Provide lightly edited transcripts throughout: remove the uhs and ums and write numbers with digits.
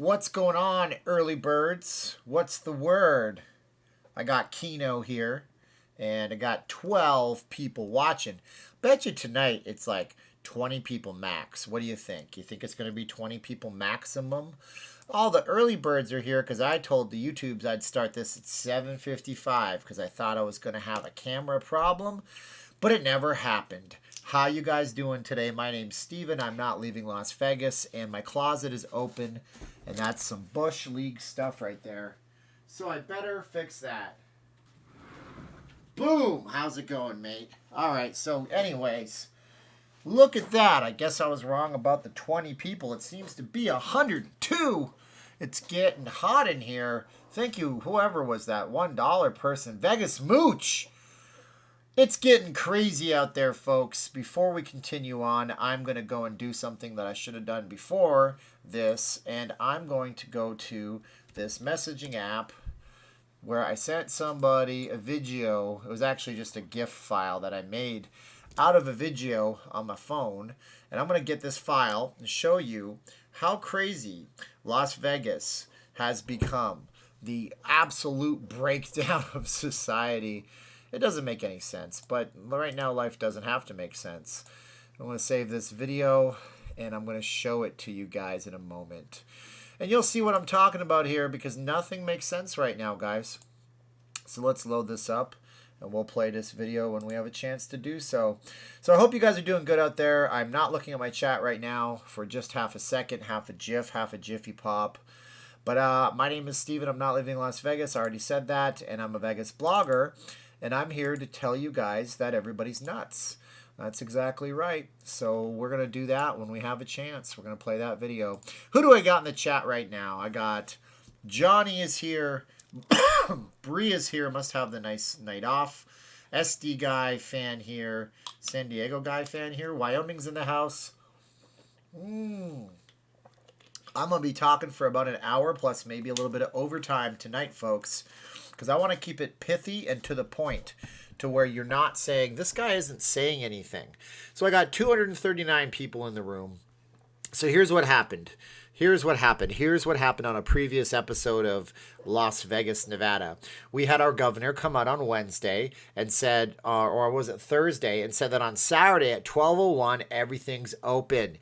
What's going on, early birds? What's the word? I got Keno here, and I got 12 people watching. Bet you tonight it's like 20 people max. What do you think? You think it's going to be 20 people maximum? All the early birds are here because I told the YouTubes I'd start this at 7:55 because I thought I was going to have a camera problem, but it never happened. How you guys doing today? My name's Steven. I'm not leaving Las Vegas, and my closet is open, and that's some Bush League stuff right there. So I better fix that. Boom! How's it going, mate? All right, so anyways, look at that. I guess I was wrong about the 20 people. It seems to be 102. It's getting hot in here. Thank you, whoever was that $1 person. Vegas Mooch. It's getting crazy out there, folks. Before we continue on, I'm going to go and do something that I should have done before this, and I'm going to go to this messaging app where I sent somebody a video. It was actually just a GIF file that I made out of a video on my phone, and I'm going to get this file and show you how crazy Las Vegas has become. The absolute breakdown of society. It doesn't make any sense, but right now life doesn't have to make sense. I'm going to save this video, and I'm going to show it to you guys in a moment. And you'll see what I'm talking about here because nothing makes sense right now, guys. So let's load this up, and we'll play this video when we have a chance to do so. So I hope you guys are doing good out there. I'm not looking at my chat right now for just half a second, half a GIF, half a Jiffy Pop. But my name is Steven. I'm not living in Las Vegas. I already said that, and I'm a Vegas blogger. And I'm here to tell you guys that everybody's nuts. That's exactly right. So we're going to do that when we have a chance. We're going to play that video. Who do I got in the chat right now? I got Johnny is here. Bree is here. Must have the nice night off. SD guy fan here. San Diego guy fan here. Wyoming's in the house. I'm going to be talking for about an hour plus maybe a little bit of overtime tonight, folks. Because I want to keep it pithy and to the point to where you're not saying, this guy isn't saying anything. So I got 239 people in the room. So here's what happened. Here's what happened on a previous episode of Las Vegas, Nevada. We had our governor come out on Wednesday and said, or was it Thursday, and said that on Saturday at 12:01, everything's open.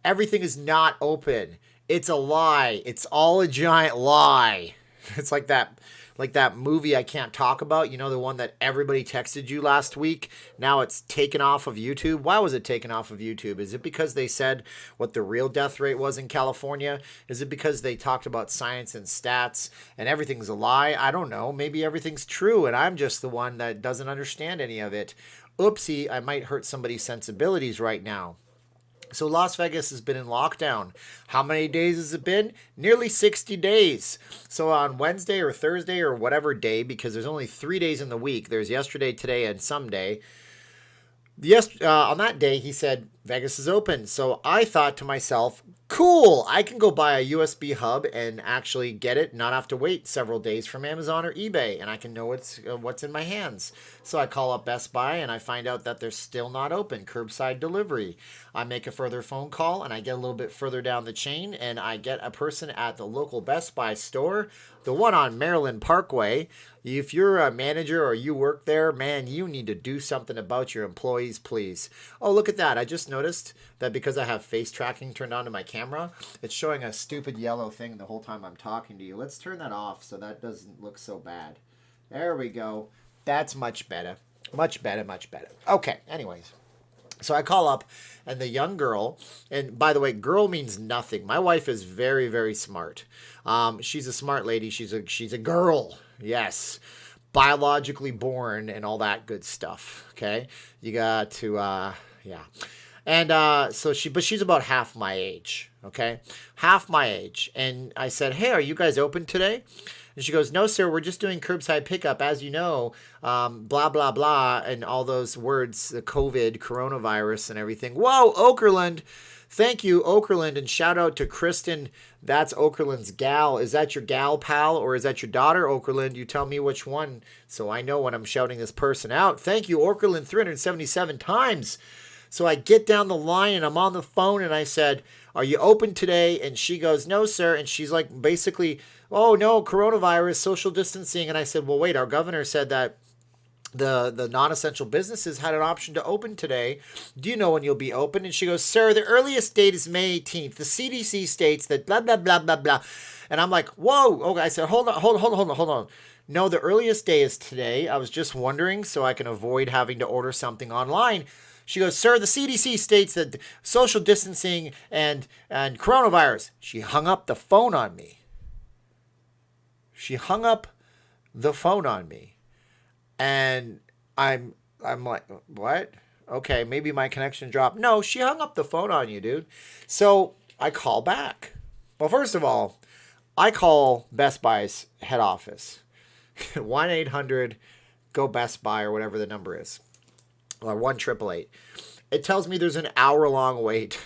Everything is not open. It's a lie. It's all a giant lie. It's like that movie I can't talk about, you know, the one that everybody texted you last week. Now it's taken off of YouTube. Why was it taken off of YouTube? Is it because they said what the real death rate was in California? Is it because they talked about science and stats and everything's a lie? I don't know. Maybe everything's true and I'm just the one that doesn't understand any of it. Oopsie, I might hurt somebody's sensibilities right now. So Las Vegas has been in lockdown. How many days has it been? Nearly 60 days. So on Wednesday or Thursday or whatever day, because there's only 3 days in the week. There's yesterday, today, and someday. On that day, he said, Vegas is open. So I thought to myself, cool, I can go buy a USB hub and actually get it, not have to wait several days from Amazon or eBay, and I can know what's in my hands. So I call up Best Buy, and I find out that they're still not open, curbside delivery. I make a further phone call, and I get a little bit further down the chain, and I get a person at the local Best Buy store, the one on Maryland Parkway. If you're a manager or you work there, man, you need to do something about your employees, please. Oh, look at that. I just noticed that because I have face tracking turned on to my camera, it's showing a stupid yellow thing the whole time I'm talking to you. Let's turn that off so that doesn't look so bad. There we go. That's much better. Much better, much better. Okay, anyways. So I call up, and the young girl, and by the way, girl means nothing. My wife is very, very smart. She's a smart lady. She's a girl. Yes. Biologically born and all that good stuff. Okay. You got to, yeah. And she's about half my age. Okay. Half my age. And I said, hey, are you guys open today? And she goes, no, sir, we're just doing curbside pickup. As you know, blah, blah, blah, and all those words, the COVID, coronavirus, and everything. Whoa, Okerlund. Thank you, Okerlund, and shout out to Kristen. That's Okerlund's gal. Is that your gal, pal, or is that your daughter, Okerlund? You tell me which one so I know when I'm shouting this person out. Thank you, Okerlund, 377 times. So I get down the line and I'm on the phone and I said, are you open today? And she goes, no, sir. And she's like, basically, oh, no, coronavirus, social distancing. And I said, well, wait, our governor said that the non-essential businesses had an option to open today. Do you know when you'll be open? And she goes, sir, the earliest date is May 18th. The CDC states that blah, blah, blah, blah, blah. And I'm like, whoa. Okay. I said, hold on. No, the earliest day is today. I was just wondering so I can avoid having to order something online. She goes, sir, the CDC states that social distancing and coronavirus. She hung up the phone on me. And I'm like, what? Okay, maybe my connection dropped. No, she hung up the phone on you, dude. So I call back. Well, first of all, I call Best Buy's head office. 1-800-GO Best Buy or whatever the number is. Or 1-888. It tells me there's an hour-long wait.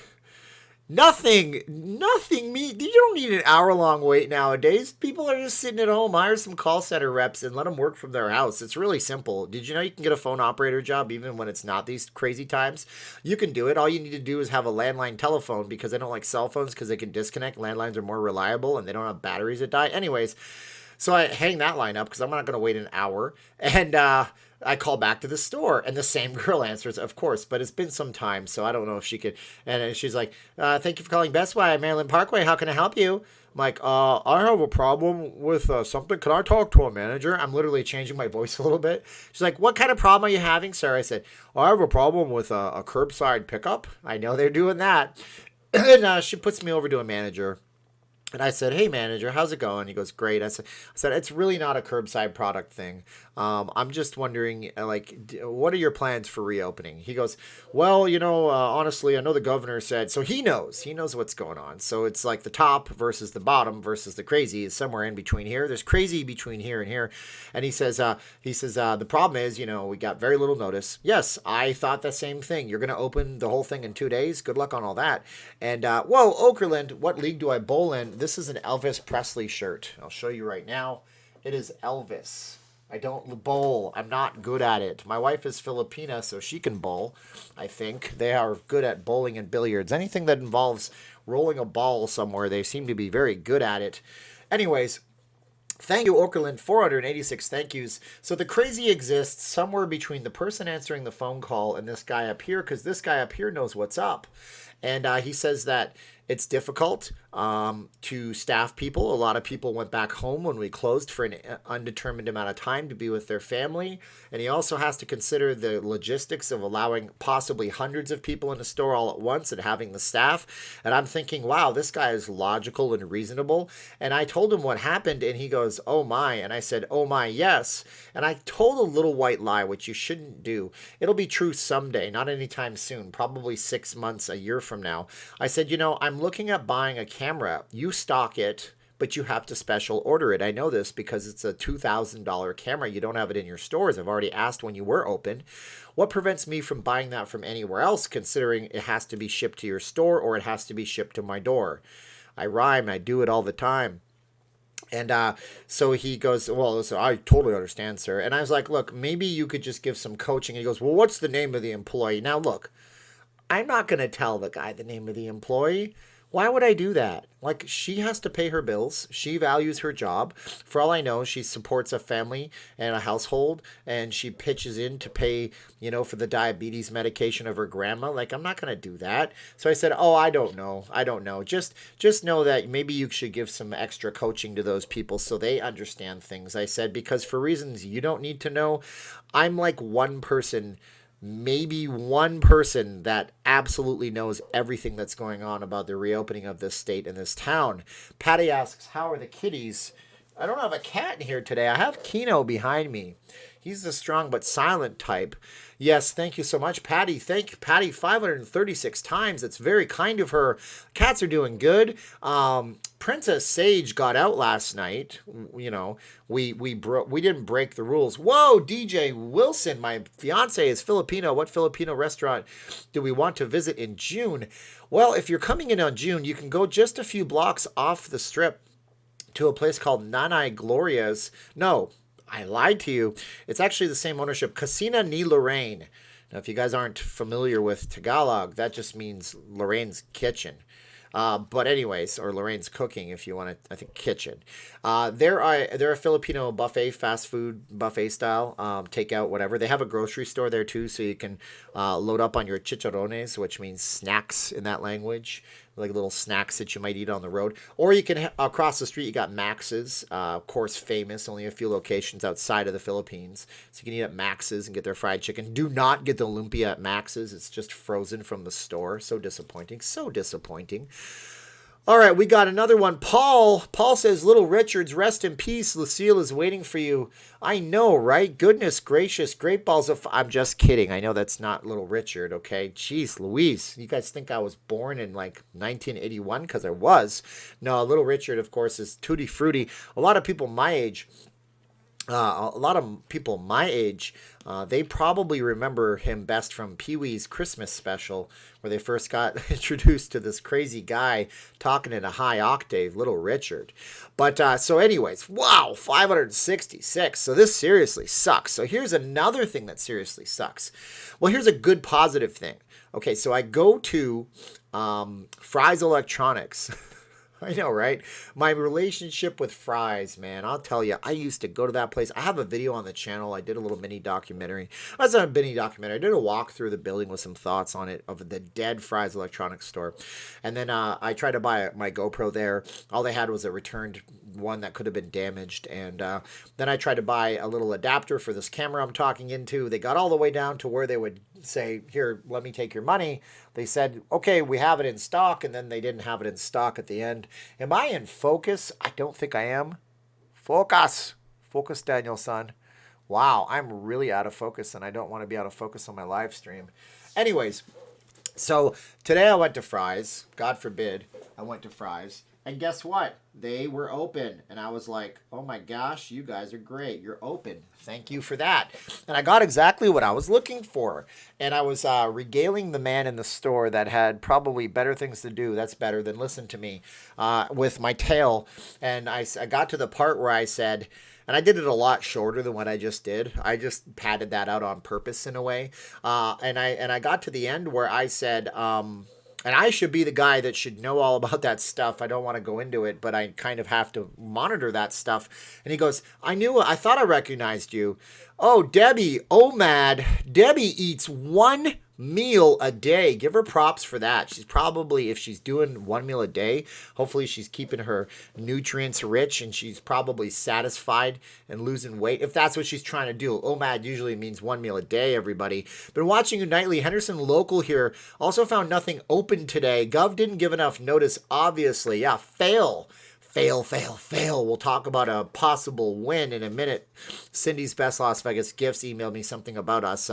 Nothing. You don't need an hour-long wait nowadays. People are just sitting at home. Hire some call center reps and let them work from their house. It's really simple. Did you know you can get a phone operator job even when it's not these crazy times? You can do it. All you need to do is have a landline telephone because I don't like cell phones because they can disconnect. Landlines are more reliable and they don't have batteries that die. Anyways, so I hang that line up because I'm not going to wait an hour. And I call back to the store and the same girl answers, of course, but it's been some time, so I don't know if she could. And she's like, thank you for calling Best Buy at Maryland Parkway. How can I help you? I'm like, I have a problem with something. Can I talk to a manager? I'm literally changing my voice a little bit. She's like, what kind of problem are you having, sir? I said, I have a problem with a curbside pickup. I know they're doing that. And she puts me over to a manager. And I said, hey, manager, how's it going? He goes, great. I said, it's really not a curbside product thing. I'm just wondering, what are your plans for reopening? He goes, well, honestly, I know the governor said, so he knows what's going on. So it's like the top versus the bottom versus the crazy is somewhere in between here. There's crazy between here and here. And he says, the problem is, we got very little notice. Yes, I thought the same thing. You're going to open the whole thing in 2 days. Good luck on all that. And, whoa, Okerlund, what league do I bowl in? This is an Elvis Presley shirt. I'll show you right now. It is Elvis. I don't bowl. I'm not good at it. My wife is Filipina, so she can bowl, I think. They are good at bowling and billiards. Anything that involves rolling a ball somewhere, they seem to be very good at it. Anyways, thank you, Okerlund. 486 thank yous. So the crazy exists somewhere between the person answering the phone call and this guy up here, because this guy up here knows what's up. And he says that it's difficult to staff people. A lot of people went back home when we closed for an undetermined amount of time to be with their family. And he also has to consider the logistics of allowing possibly hundreds of people in the store all at once and having the staff. And I'm thinking, wow, this guy is logical and reasonable. And I told him what happened and he goes, oh my. And I said, oh my, yes. And I told a little white lie, which you shouldn't do. It'll be true someday, not anytime soon, probably 6 months, a year from now. I said, I'm looking at buying a camera. You stock it, but you have to special order it. I know this because it's a $2,000 camera. You don't have it in your stores. I've already asked when you were open. What prevents me from buying that from anywhere else, considering it has to be shipped to your store or it has to be shipped to my door? I rhyme. I do it all the time. And so he goes, well, listen, I totally understand, sir. And I was like, look, maybe you could just give some coaching. And he goes, well, what's the name of the employee? Now, look, I'm not going to tell the guy the name of the employee. Why would I do that? Like, she has to pay her bills. She values her job. For all I know, she supports a family and a household, and she pitches in to pay, for the diabetes medication of her grandma. Like, I'm not going to do that. So I said, oh, I don't know. Just know that maybe you should give some extra coaching to those people so they understand things. I said, because for reasons you don't need to know, I'm like maybe one person that absolutely knows everything that's going on about the reopening of this state and this town. Patty asks, how are the kitties? I don't have a cat in here today. I have Kino behind me. He's the strong but silent type. Yes, thank you so much, Patty. Thank you, Patty, 536 times. It's very kind of her. Cats are doing good. Princess Sage got out last night. We didn't break the rules. Whoa, DJ Wilson, my fiance is Filipino. What Filipino restaurant do we want to visit in June? Well, if you're coming in on June, you can go just a few blocks off the strip to a place called Nanay Gloria's. No, I lied to you. It's actually the same ownership. Casina ni Lorraine. Now, if you guys aren't familiar with Tagalog, that just means Lorraine's kitchen. But anyways, or Lorraine's cooking, if you want to, I think kitchen. They're a Filipino buffet, fast food buffet style, takeout, whatever. They have a grocery store there too, so you can load up on your chicharrones, which means snacks in that language, like little snacks that you might eat on the road. Or you can across the street, you got Max's, of course, famous. Only a few locations outside of the Philippines, so you can eat at Max's and get their fried chicken. Do not get the lumpia at Max's; it's just frozen from the store. So disappointing. So disappointing. All right, we got another one. Paul says, Little Richards, rest in peace. Lucille is waiting for you. I know, right? Goodness gracious. Great balls of... I'm just kidding. I know that's not Little Richard, okay? Jeez, Louise. You guys think I was born in, like, 1981? Because I was. No, Little Richard, of course, is Tutti Frutti. A lot of people my age... they probably remember him best from Pee-wee's Christmas special, where they first got introduced to this crazy guy talking in a high octave, Little Richard. But so anyways, wow, 566. So this seriously sucks. So here's another thing that seriously sucks. Well, here's a good positive thing. Okay, so I go to Fry's Electronics. I know, right? My relationship with Fry's, man, I'll tell you, I used to go to that place. I have a video on the channel. I did a little mini documentary. That's not a mini documentary. I did a walk through the building with some thoughts on it of the dead Fry's Electronics store. And then I tried to buy my GoPro there. All they had was a returned one that could have been damaged. And then I tried to buy a little adapter for this camera I'm talking into. They got all the way down to where they would say, here, let me take your money. They said, okay, we have it in stock. And then they didn't have it in stock at the end. Am I in focus? I don't think I am. Focus, Daniel, son. Wow, I'm really out of focus, and I don't want to be out of focus on my live stream. Anyways, so today I went to Fry's. God forbid I went to Fry's. And guess what? They were open. And I was like, oh my gosh, you guys are great. You're open. Thank you for that. And I got exactly what I was looking for. And I was regaling the man in the store that had probably better things to do. That's better than listen to me with my tale. And I got to the part where I said, and I did it a lot shorter than what I just did. I just padded that out on purpose in a way. And I got to the end where I said, and I should be the guy that should know all about that stuff. I don't want to go into it, but I kind of have to monitor that stuff. And he goes, I thought I recognized you. Oh, Debbie, mad. Debbie eats one meal a day. Give her props for that. She's probably, if she's doing one meal a day, hopefully she's keeping her nutrients rich and she's probably satisfied and losing weight. If that's what she's trying to do. OMAD usually means one meal a day, everybody. Been watching you nightly. Henderson Local here. Also found nothing open today. Gov didn't give enough notice, obviously. Yeah, fail. We'll talk about a possible win in a minute. Cindy's Best Las Vegas Gifts emailed me something about us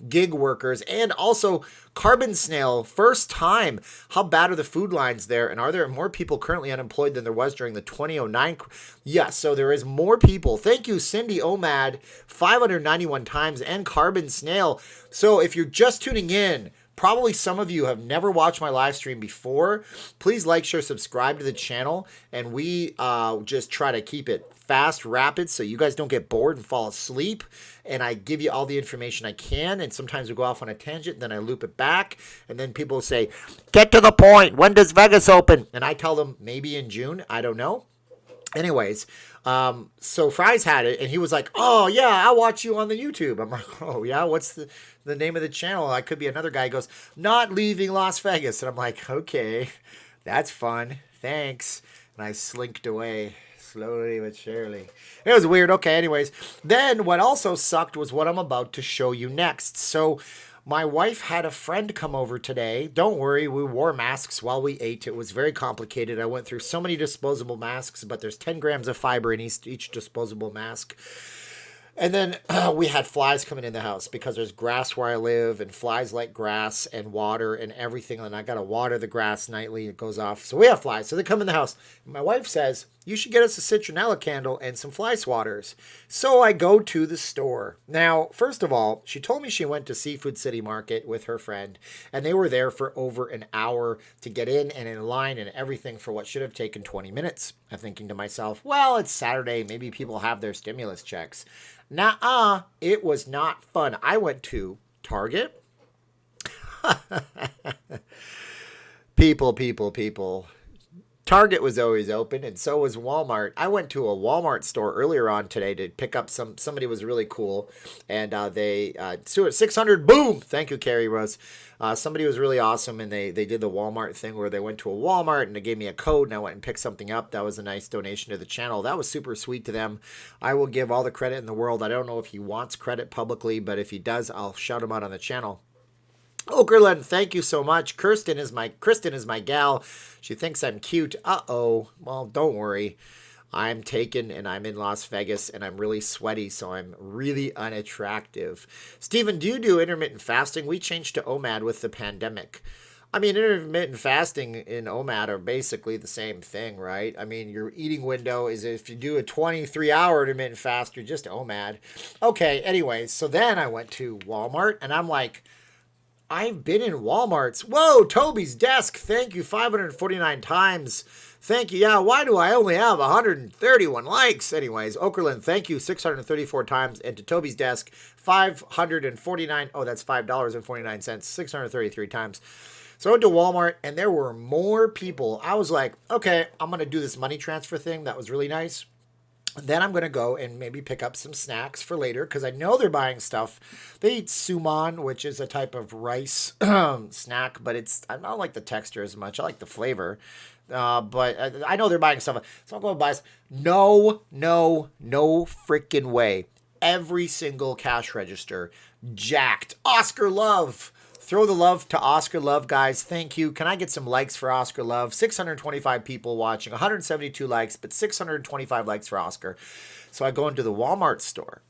gig workers and also Carbon Snail. First time. How bad are the food lines there? And are there more people currently unemployed than there was during the 2009? Yes, so there is more people. Thank you, Cindy Omad, 591 times, and Carbon Snail. So if you're just tuning in, probably some of you have never watched my live stream before. Please like, share, subscribe to the channel. And we just try to keep it fast, rapid, so you guys don't get bored and fall asleep. And I give you all the information I can. And sometimes we go off on a tangent, then I loop it back. And then people say, get to the point. When does Vegas open? And I tell them maybe in June. I don't know. Anyways, so Fry's had it, and he was like, oh, yeah, I'll watch you on the YouTube. I'm like, oh, yeah, what's the name of the channel? I could be another guy. He goes, Not Leaving Las Vegas. And I'm like, okay, that's fun. Thanks. And I slinked away slowly but surely. It was weird. Okay, anyways. Then what also sucked was what I'm about to show you next. So my wife had a friend come over today. Don't worry, we wore masks while we ate. It was very complicated. I went through so many disposable masks, but there's 10 grams of fiber in each disposable mask. And then we had flies coming in the house because there's grass where I live, and flies like grass and water and everything. And I got to water the grass nightly. It goes off. So we have flies. So they come in the house. My wife says, you should get us a citronella candle and some fly swatters. So I go to the store. Now, first of all, she told me she went to Seafood City Market with her friend, and they were there for over an hour to get in and in line and everything for what should have taken 20 minutes. I'm thinking to myself, well, it's Saturday. Maybe people have their stimulus checks. Nuh-uh, it was not fun. I went to Target, People. Target was always open, and so was Walmart. I went to a Walmart store earlier on today to pick up somebody was really cool, and they 600 boom. Thank you, Carrie Rose. Somebody was really awesome, and they did the Walmart thing where they went to a Walmart and they gave me a code, and I went and picked something up. That was a nice donation to the channel. That was super sweet to them. I will give all the credit in the world. I don't know if he wants credit publicly, but if he does, I'll shout him out on the channel. Okerlund, thank you so much. Kristen is my gal. She thinks I'm cute. Uh-oh. Well, don't worry. I'm taken and I'm in Las Vegas and I'm really sweaty, so I'm really unattractive. Steven, do you do intermittent fasting? We changed to OMAD with the pandemic. I mean, intermittent fasting and OMAD are basically the same thing, right? I mean, your eating window is if you do a 23-hour intermittent fast, you're just OMAD. Okay, anyways, so then I went to Walmart and I'm like, I've been in Walmart's. Whoa, Toby's desk. Thank you 549 times. Thank you. Yeah, why do I only have 131 likes? Anyways, Okerlund, thank you 634 times. And to Toby's desk, 549. Oh, that's $5.49. 633 times. So I went to Walmart and there were more people. I was like, okay, I'm going to do this money transfer thing. That was really nice. Then I'm going to go and maybe pick up some snacks for later because I know they're buying stuff. They eat suman, which is a type of rice snack, but I don't like the texture as much. I like the flavor. But I know they're buying stuff. So I'm going to buy. No freaking way. Every single cash register jacked. Oscar Love. Throw the love to Oscar Love, guys. Thank you. Can I get some likes for Oscar Love? 625 people watching, 172 likes, but 625 likes for Oscar. So I go into the Walmart store,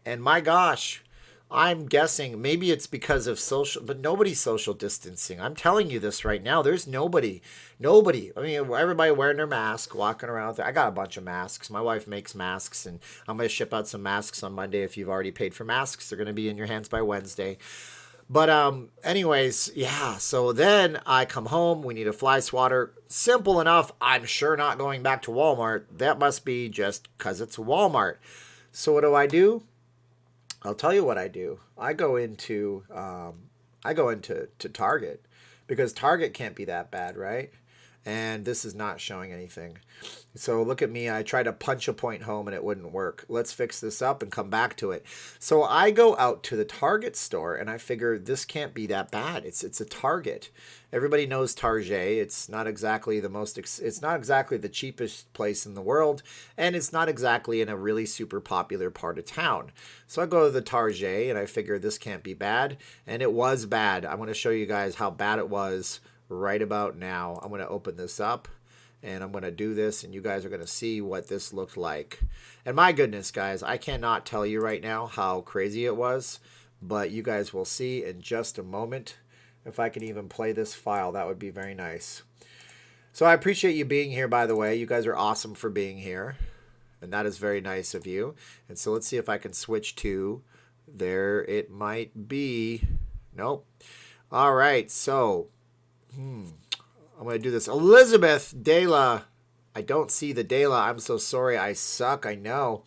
and my gosh, I'm guessing maybe it's because of but nobody's social distancing. I'm telling you this right now. There's nobody. I mean, everybody wearing their mask, walking around there. I got a bunch of masks. My wife makes masks, and I'm going to ship out some masks on Monday. If you've already paid for masks, they're going to be in your hands by Wednesday. But anyways, yeah, so then I come home. We need a fly swatter. Simple enough. I'm sure not going back to Walmart. That must be just because it's Walmart. So what do? I'll tell you what I do. I go into Target because Target can't be that bad, right? And this is not showing anything. So look at me. I tried to punch a point home and it wouldn't work. Let's fix this up and come back to it. So I go out to the Target store and I figure this can't be that bad. It's a Target. Everybody knows Target. It's not exactly the cheapest place in the world, and it's not exactly in a really super popular part of town. So I go to the Target and I figure this can't be bad, and it was bad. I'm going to show you guys how bad it was right about now. I'm going to open this up and I'm going to do this and you guys are going to see what this looked like. And my goodness, guys, I cannot tell you right now how crazy it was, but you guys will see in just a moment. If I can even play this file, that would be very nice. So I appreciate you being here, by the way. You guys are awesome for being here, and that is very nice of you. And so let's see if I can switch to, there it might be. Nope. All right, so I'm going to do this. Elizabeth Dela. I don't see the Dela. I'm so sorry. I suck. I know.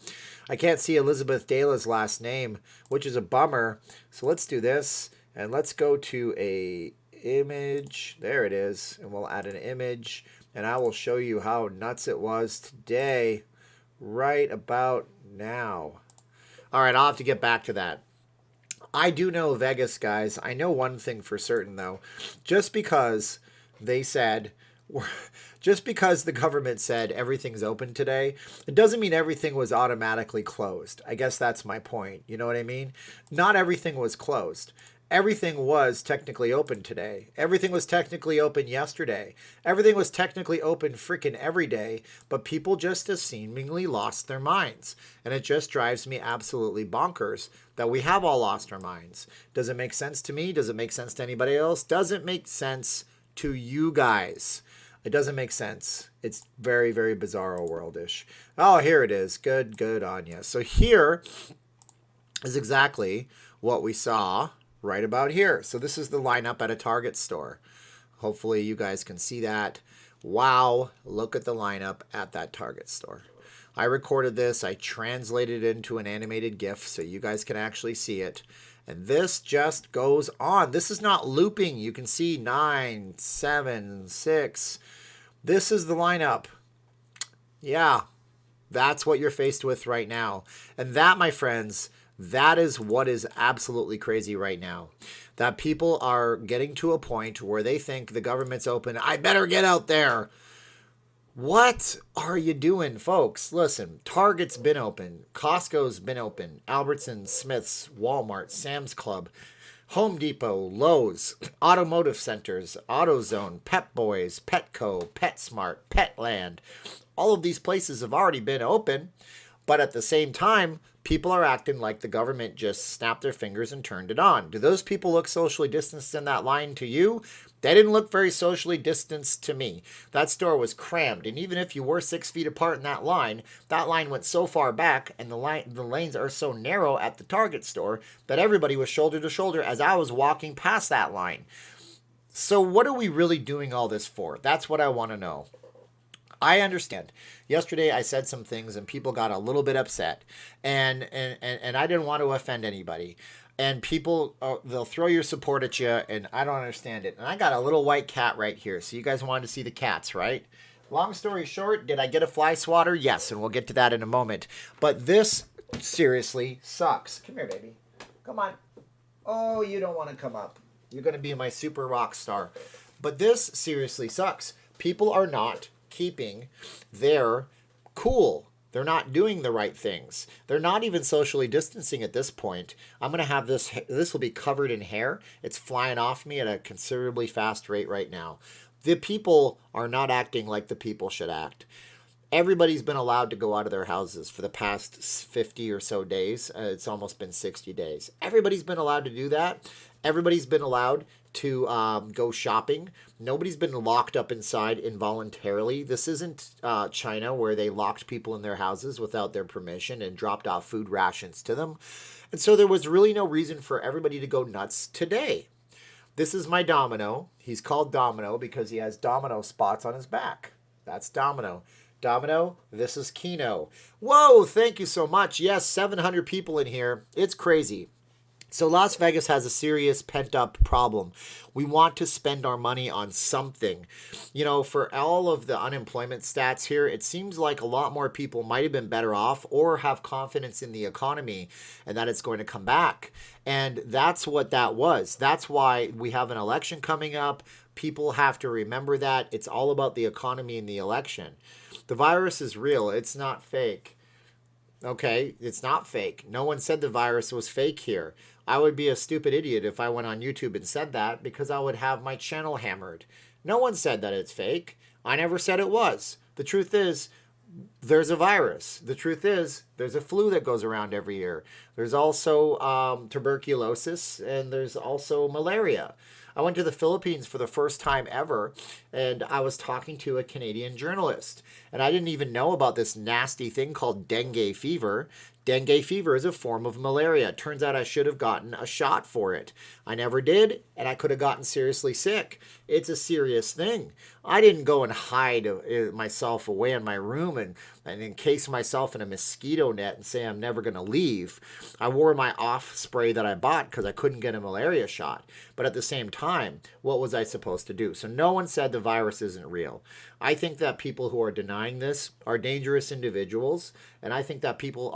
I can't see Elizabeth Dela's last name, which is a bummer. So let's do this. And let's go to a image. There it is. And we'll add an image. And I will show you how nuts it was today, right about now. All right, I'll have to get back to that. I do know Vegas, guys. I know one thing for certain, though. Just because the government said everything's open today, it doesn't mean everything was automatically closed. I guess that's my point. You know what I mean? Not everything was closed. Everything was technically open today. Everything was technically open yesterday. Everything was technically open freaking every day, but people just as seemingly lost their minds. And it just drives me absolutely bonkers that we have all lost our minds. Does it make sense to me? Does it make sense to anybody else? Does it make sense to you guys? It doesn't make sense. It's very, very bizarro worldish. Oh, here it is. Good on you. So here is exactly what we saw right about here. So this is the lineup at a Target store. Hopefully you guys can see that. Wow, look at the lineup at that Target store. I recorded this. I translated it into an animated GIF so you guys can actually see it. And this just goes on. This is not looping. You can see 9, 7, 6. This is the lineup. Yeah, that's what you're faced with right now. And that, my friends, that is what is absolutely crazy right now. That people are getting to a point where they think the government's open. I better get out there. What are you doing, folks? Listen, Target's been open. Costco's been open. Albertsons, Smith's, Walmart, Sam's Club, Home Depot, Lowe's, automotive centers, AutoZone, Pep Boys, Petco, PetSmart, Petland. All of these places have already been open, but at the same time, people are acting like the government just snapped their fingers and turned it on. Do those people look socially distanced in that line to you? They didn't look very socially distanced to me. That store was crammed, and even if you were 6 feet apart in that line went so far back, and the lanes are so narrow at the Target store that everybody was shoulder to shoulder as I was walking past that line. So what are we really doing all this for? That's what I want to know. I understand. Yesterday I said some things and people got a little bit upset, and I didn't want to offend anybody. And people, they'll throw your support at you, and I don't understand it. And I got a little white cat right here. So you guys wanted to see the cats, right? Long story short, did I get a fly swatter? Yes, and we'll get to that in a moment. But this seriously sucks. Come here, baby. Come on. Oh, you don't want to come up. You're going to be my super rock star. But this seriously sucks. People are not keeping their cool. They're not doing the right things. They're not even socially distancing at this point. I'm going to have this will be covered in hair. It's flying off me at a considerably fast rate right now. The people are not acting like the people should act. Everybody's been allowed to go out of their houses for the past 50 or so days. It's almost been 60 days. Everybody's been allowed to do that. Everybody's been allowed to go shopping. Nobody's been locked up inside involuntarily. This isn't China where they locked people in their houses without their permission and dropped off food rations to them. And so there was really no reason for everybody to go nuts today. This is my Domino. He's called Domino because he has domino spots on his back. That's Domino. Domino, this is Kino. Whoa, thank you so much. Yes, 700 people in here. It's crazy. So Las Vegas has a serious pent-up problem. We want to spend our money on something. You know, for all of the unemployment stats here, it seems like a lot more people might have been better off or have confidence in the economy and that it's going to come back. And that's what that was. That's why we have an election coming up. People have to remember that. It's all about the economy and the election. The virus is real. It's not fake. Okay, it's not fake. No one said the virus was fake here. I would be a stupid idiot if I went on YouTube and said that because I would have my channel hammered. No one said that it's fake. I never said it was. The truth is, there's a virus. The truth is, there's a flu that goes around every year. There's also tuberculosis, and there's also malaria. I went to the Philippines for the first time ever, and I was talking to a Canadian journalist. And I didn't even know about this nasty thing called dengue fever. Dengue fever is a form of malaria. It turns out I should have gotten a shot for it. I never did, and I could have gotten seriously sick. It's a serious thing. I didn't go and hide myself away in my room and encase myself in a mosquito net and say I'm never going to leave. I wore my off spray that I bought because I couldn't get a malaria shot. But at the same time, what was I supposed to do? So no one said the virus isn't real. I think that people who are denying this are dangerous individuals, and I think that people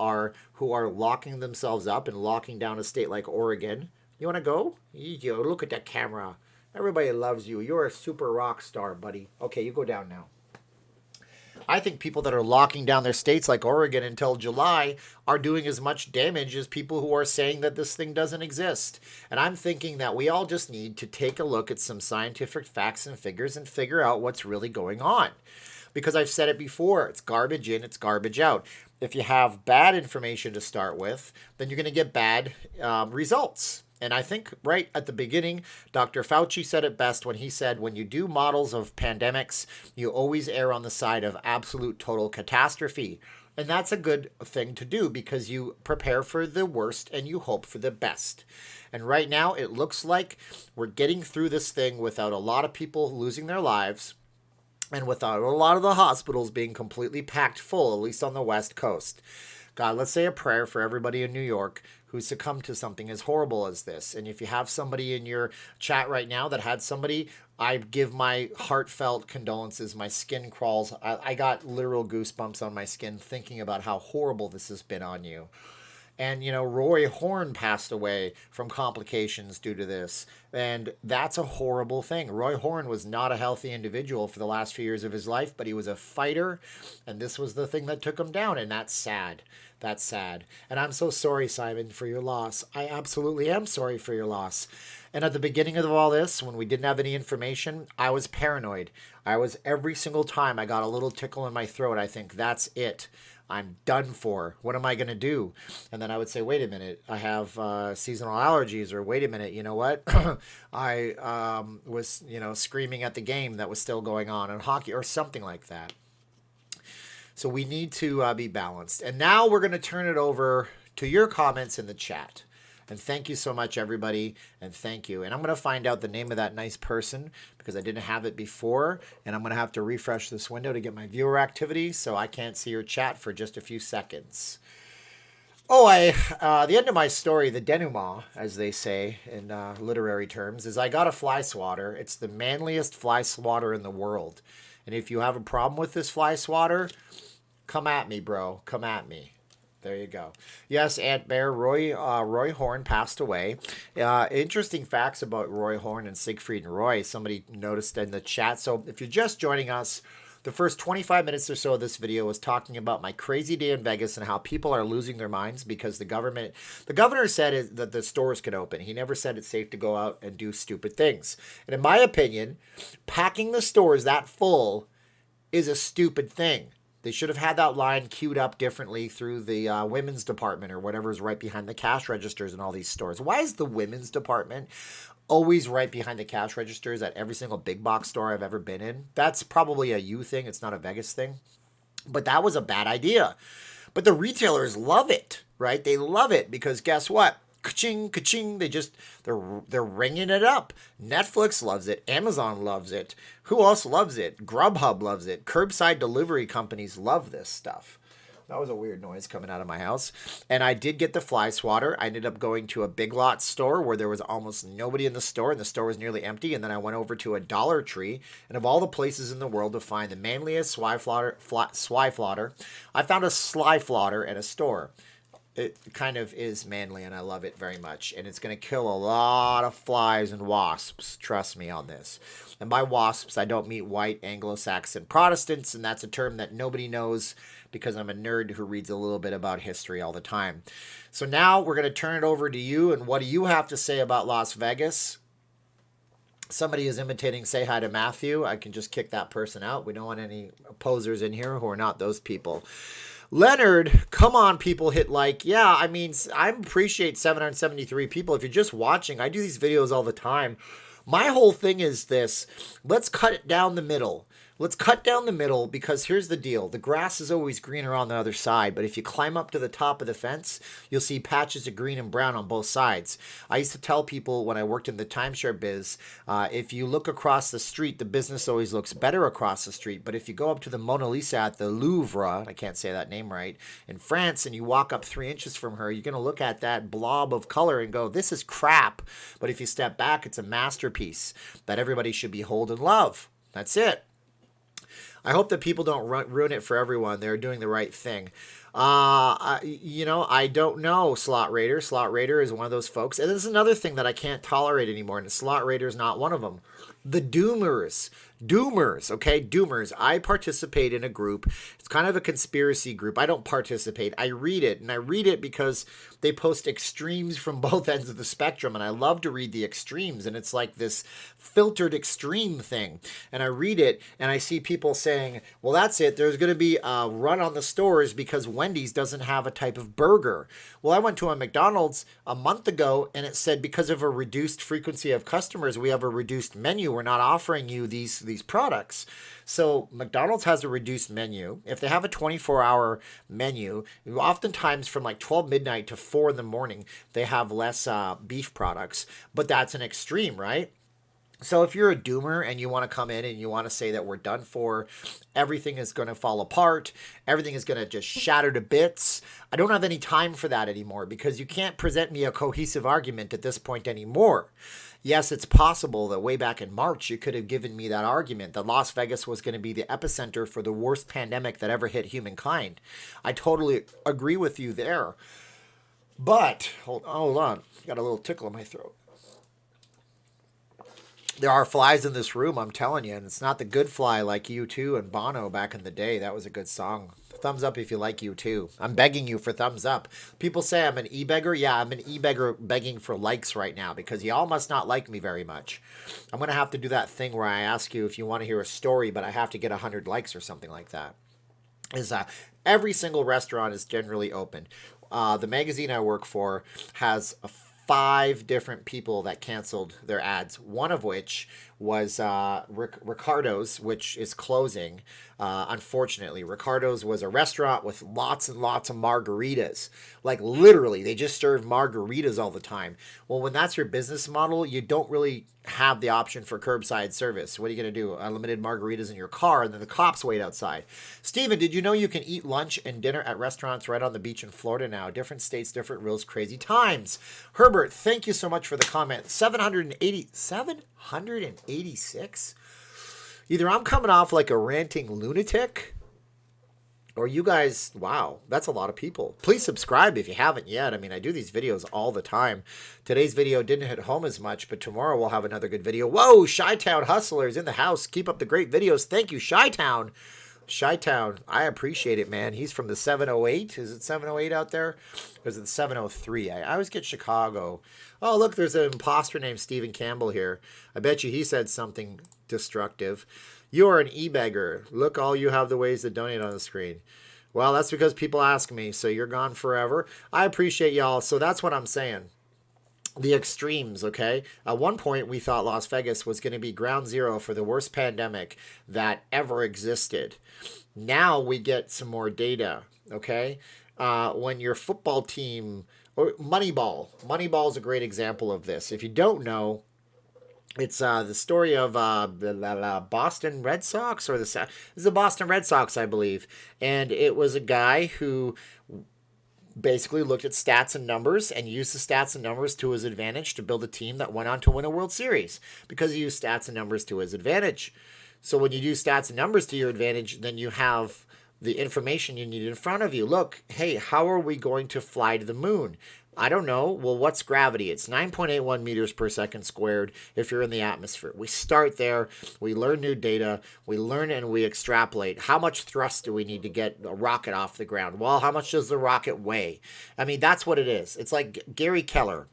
who are locking themselves up and locking down a state like Oregon. You want to go? You look at that camera. Everybody loves you. You're a super rock star, buddy. Okay, you go down now. I think people that are locking down their states like Oregon until July are doing as much damage as people who are saying that this thing doesn't exist. And I'm thinking that we all just need to take a look at some scientific facts and figures and figure out what's really going on. Because I've said it before, it's garbage in, it's garbage out. If you have bad information to start with, then you're going to get bad results. And I think right at the beginning, Dr. Fauci said it best when he said, when you do models of pandemics, you always err on the side of absolute total catastrophe. And that's a good thing to do because you prepare for the worst and you hope for the best. And right now, it looks like we're getting through this thing without a lot of people losing their lives and without a lot of the hospitals being completely packed full, at least on the West Coast. God, let's say a prayer for everybody in New York who succumbed to something as horrible as this. And if you have somebody in your chat right now that had somebody, I give my heartfelt condolences. My skin crawls. I got literal goosebumps on my skin thinking about how horrible this has been on you. And, you know, Roy Horn passed away from complications due to this. And that's a horrible thing. Roy Horn was not a healthy individual for the last few years of his life, but he was a fighter. And this was the thing that took him down. And that's sad. That's sad. And I'm so sorry, Simon, for your loss. I absolutely am sorry for your loss. And at the beginning of all this, when we didn't have any information, I was paranoid. I was, every single time I got a little tickle in my throat, I think, that's it. I'm done for. What am I going to do? And then I would say, wait a minute, I have seasonal allergies, or wait a minute, you know what? I was, you know, screaming at the game that was still going on in hockey, or something like that. So we need to be balanced. And now we're going to turn it over to your comments in the chat. And thank you so much, everybody. And thank you. And I'm going to find out the name of that nice person because I didn't have it before. And I'm going to have to refresh this window to get my viewer activity. So I can't see your chat for just a few seconds. Oh, the end of my story, the denouement, as they say in literary terms, is I got a fly swatter. It's the manliest fly swatter in the world. And if you have a problem with this fly swatter, come at me, bro. Come at me. There you go. Yes, Aunt Bear, Roy Horn passed away. Interesting facts about Roy Horn and Siegfried and Roy. Somebody noticed in the chat. So if you're just joining us, the first 25 minutes or so of this video was talking about my crazy day in Vegas and how people are losing their minds because the governor said that the stores could open. He never said it's safe to go out and do stupid things. And in my opinion, packing the stores that full is a stupid thing. They should have had that line queued up differently through the women's department or whatever is right behind the cash registers in all these stores. Why is the women's department always right behind the cash registers at every single big box store I've ever been in? That's probably a you thing. It's not a Vegas thing. But that was a bad idea. But the retailers love it, right? They love it because guess what? Ka-ching, ka-ching, they're ringing it up. Netflix loves it. Amazon loves it. Who else loves it? Grubhub loves it. Curbside delivery companies love this stuff. That was a weird noise coming out of my house. And I did get the fly swatter. I ended up going to a Big Lots store where there was almost nobody in the store, and the store was nearly empty. And then I went over to a Dollar Tree. And of all the places in the world to find the manliest swy flotter, I found a sly flotter at a store. It kind of is manly, and I love it very much. And it's going to kill a lot of flies and wasps. Trust me on this. And by wasps, I don't mean white Anglo-Saxon Protestants, and that's a term that nobody knows because I'm a nerd who reads a little bit about history all the time. So now we're going to turn it over to you, and what do you have to say about Las Vegas? Somebody is imitating Say Hi to Matthew. I can just kick that person out. We don't want any posers in here who are not those people. Leonard, come on, people, hit like. Yeah, I mean, I appreciate 773 people. If you're just watching, I do these videos all the time. My whole thing is this. Let's cut it down the middle. Let's cut down the middle because here's the deal. The grass is always greener on the other side, but if you climb up to the top of the fence, you'll see patches of green and brown on both sides. I used to tell people when I worked in the timeshare biz, if you look across the street, the business always looks better across the street, but if you go up to the Mona Lisa at the Louvre, I can't say that name right, in France, and you walk up 3 inches from her, you're going to look at that blob of color and go, this is crap. But if you step back, it's a masterpiece that everybody should behold and love. That's it. I hope that people don't ruin it for everyone. They're doing the right thing. I don't know Slot Raider. Slot Raider is one of those folks. And this is another thing that I can't tolerate anymore, and Slot Raider is not one of them. The Doomers. Okay? Doomers. I participate in a group. It's kind of a conspiracy group. I don't participate. I read it, and I read it because they post extremes from both ends of the spectrum, and I love to read the extremes, and it's like this filtered extreme thing. And I read it, and I see people saying, well, that's it. There's going to be a run on the stores because Wendy's doesn't have a type of burger. Well, I went to a McDonald's a month ago, and it said because of a reduced frequency of customers, we have a reduced menu. We're not offering you these products. So McDonald's has a reduced menu. If they have a 24-hour menu, oftentimes from like 12 midnight to 4 in the morning, they have less beef products. But that's an extreme, right? So if you're a doomer and you want to come in and you want to say that we're done for, everything is going to fall apart, everything is going to just shatter to bits, I don't have any time for that anymore because you can't present me a cohesive argument at this point anymore. Yes, it's possible that way back in March you could have given me that argument that Las Vegas was going to be the epicenter for the worst pandemic that ever hit humankind. I totally agree with you there. But, hold on, got a little tickle in my throat. There are flies in this room, I'm telling you, and it's not the good fly like U2 and Bono back in the day. That was a good song. Thumbs up if you like U2. I'm begging you for thumbs up. People say I'm an e-beggar. Yeah, I'm an e-beggar begging for likes right now because y'all must not like me very much. I'm going to have to do that thing where I ask you if you want to hear a story, but I have to get 100 likes or something like that. Every single restaurant is generally open. The magazine I work for has 5 different people that canceled their ads. One of which was Ricardo's, which is closing. Unfortunately, Ricardo's was a restaurant with lots and lots of margaritas. Like literally, they just serve margaritas all the time. Well, when that's your business model, you don't really have the option for curbside service. What are you going to do? Unlimited margaritas in your car, and then the cops wait outside. Steven, did you know you can eat lunch and dinner at restaurants right on the beach in Florida now? Different states, different rules, crazy times. Herbert, thank you so much for the comment. 786? Either I'm coming off like a ranting lunatic, or you guys, wow, that's a lot of people. Please subscribe if you haven't yet. I mean, I do these videos all the time. Today's video didn't hit home as much, but tomorrow we'll have another good video. Whoa, Chi-Town Hustlers in the house. Keep up the great videos. Thank you, Chi-Town. Chi-Town, I appreciate it, man. He's from the 708. Is it 708 out there? Or is it the 703? I always get Chicago. Oh, look, there's an imposter named Stephen Campbell here. I bet you he said something destructive. You are an e-beggar. Look, all you have the ways to donate on the screen. Well, that's because people ask me, so you're gone forever. I appreciate y'all. So that's what I'm saying. The extremes, okay? At one point, we thought Las Vegas was going to be ground zero for the worst pandemic that ever existed. Now we get some more data, okay? When your football team, or Moneyball is a great example of this. If you don't know, it's the story of the Boston Red Sox, or this is the Boston Red Sox, I believe. And it was a guy who basically looked at stats and numbers and used the stats and numbers to his advantage to build a team that went on to win a World Series because he used stats and numbers to his advantage. So when you use stats and numbers to your advantage, then you have the information you need in front of you. Look, hey, how are we going to fly to the moon? I don't know. Well, what's gravity? It's 9.81 meters per second squared if you're in the atmosphere. We start there. We learn new data. We learn and we extrapolate. How much thrust do we need to get a rocket off the ground? Well, how much does the rocket weigh? I mean, that's what it is. It's like Gary Keller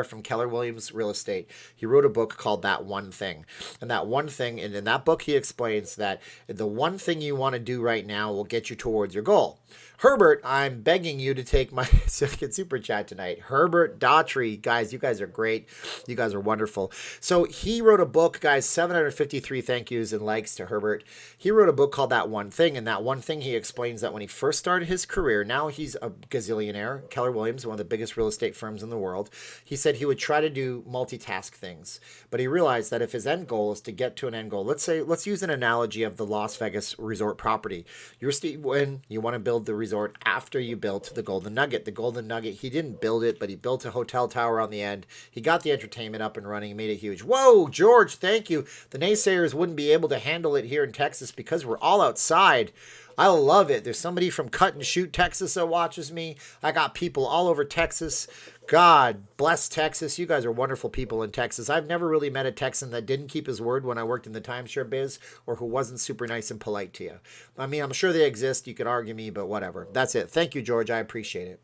from Keller Williams Real Estate. He wrote a book called That One Thing. And that one thing, and in that book he explains that the one thing you want to do right now will get you towards your goal. Herbert, I'm begging you to take my second super chat tonight. Herbert Daughtry, guys, you guys are great. You guys are wonderful. So he wrote a book, guys, 753 thank yous and likes to Herbert. He wrote a book called That One Thing, and that one thing he explains that when he first started his career, now he's a gazillionaire. Keller Williams, one of the biggest real estate firms in the world. He said he would try to do multitask things, but he realized that if his end goal is to get to an end goal, let's use an analogy of the Las Vegas resort property. You're Steve Wynn, you want to build the resort after you built the Golden Nugget. The Golden Nugget, he didn't build it, but he built a hotel tower on the end. He got the entertainment up and running, made it huge. Whoa, George, thank you. The naysayers wouldn't be able to handle it here in Texas because we're all outside. I love it. There's somebody from Cut and Shoot, Texas that watches me. I got people all over Texas. God bless Texas. You guys are wonderful people in Texas. I've never really met a Texan that didn't keep his word when I worked in the timeshare biz or who wasn't super nice and polite to you. I mean, I'm sure they exist. You could argue me, but whatever. That's it. Thank you, George. I appreciate it.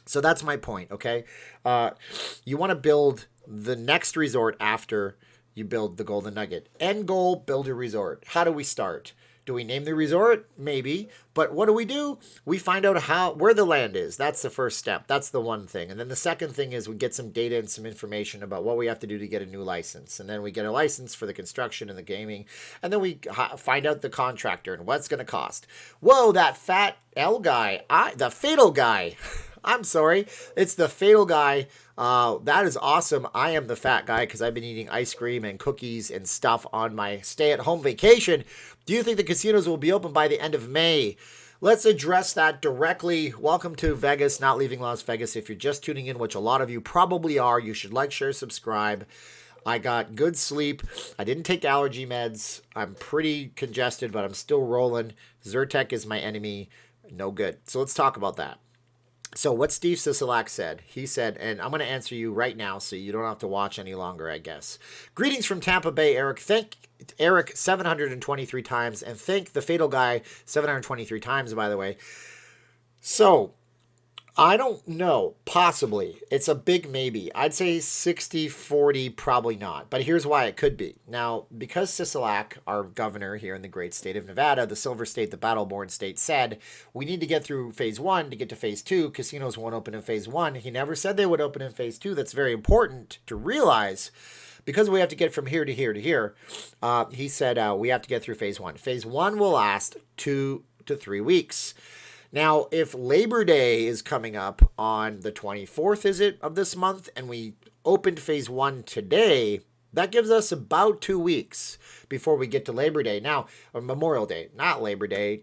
So that's my point, okay? You want to build the next resort after you build the Golden Nugget. End goal, build a resort. How do we start? Do we name the resort? Maybe. But what do? We find out where the land is. That's the first step. That's the one thing. And then the second thing is we get some data and some information about what we have to do to get a new license. And then we get a license for the construction and the gaming. And then we find out the contractor and what's going to cost. Whoa, that fat L guy. The fatal guy. I'm sorry. It's the fatal guy. That is awesome. I am the fat guy because I've been eating ice cream and cookies and stuff on my stay-at-home vacation. Do you think the casinos will be open by the end of May? Let's address that directly. Welcome to Vegas, not leaving Las Vegas. If you're just tuning in, which a lot of you probably are, you should like, share, subscribe. I got good sleep. I didn't take allergy meds. I'm pretty congested, but I'm still rolling. Zyrtec is my enemy. No good. So let's talk about that. So what Steve Sisolak said, he said, and I'm going to answer you right now so you don't have to watch any longer, I guess. Greetings from Tampa Bay, Eric. Thank Eric 723 times, and thank the fatal guy 723 times, by the way. So I don't know. Possibly. It's a big maybe. I'd say 60-40, probably not. But here's why it could be. Now, because Sisolak, our governor here in the great state of Nevada, the silver state, the battle-born state, said we need to get through phase 1 to get to phase 2. Casinos won't open in phase 1. He never said they would open in phase 2. That's very important to realize. Because we have to get from here to here to here, he said we have to get through phase 1. Phase 1 will last 2 to 3 weeks. Now, if Labor Day is coming up on the 24th, is it, of this month, and we opened phase 1 today, that gives us about 2 weeks before we get to Labor Day. Now, or Memorial Day, not Labor Day,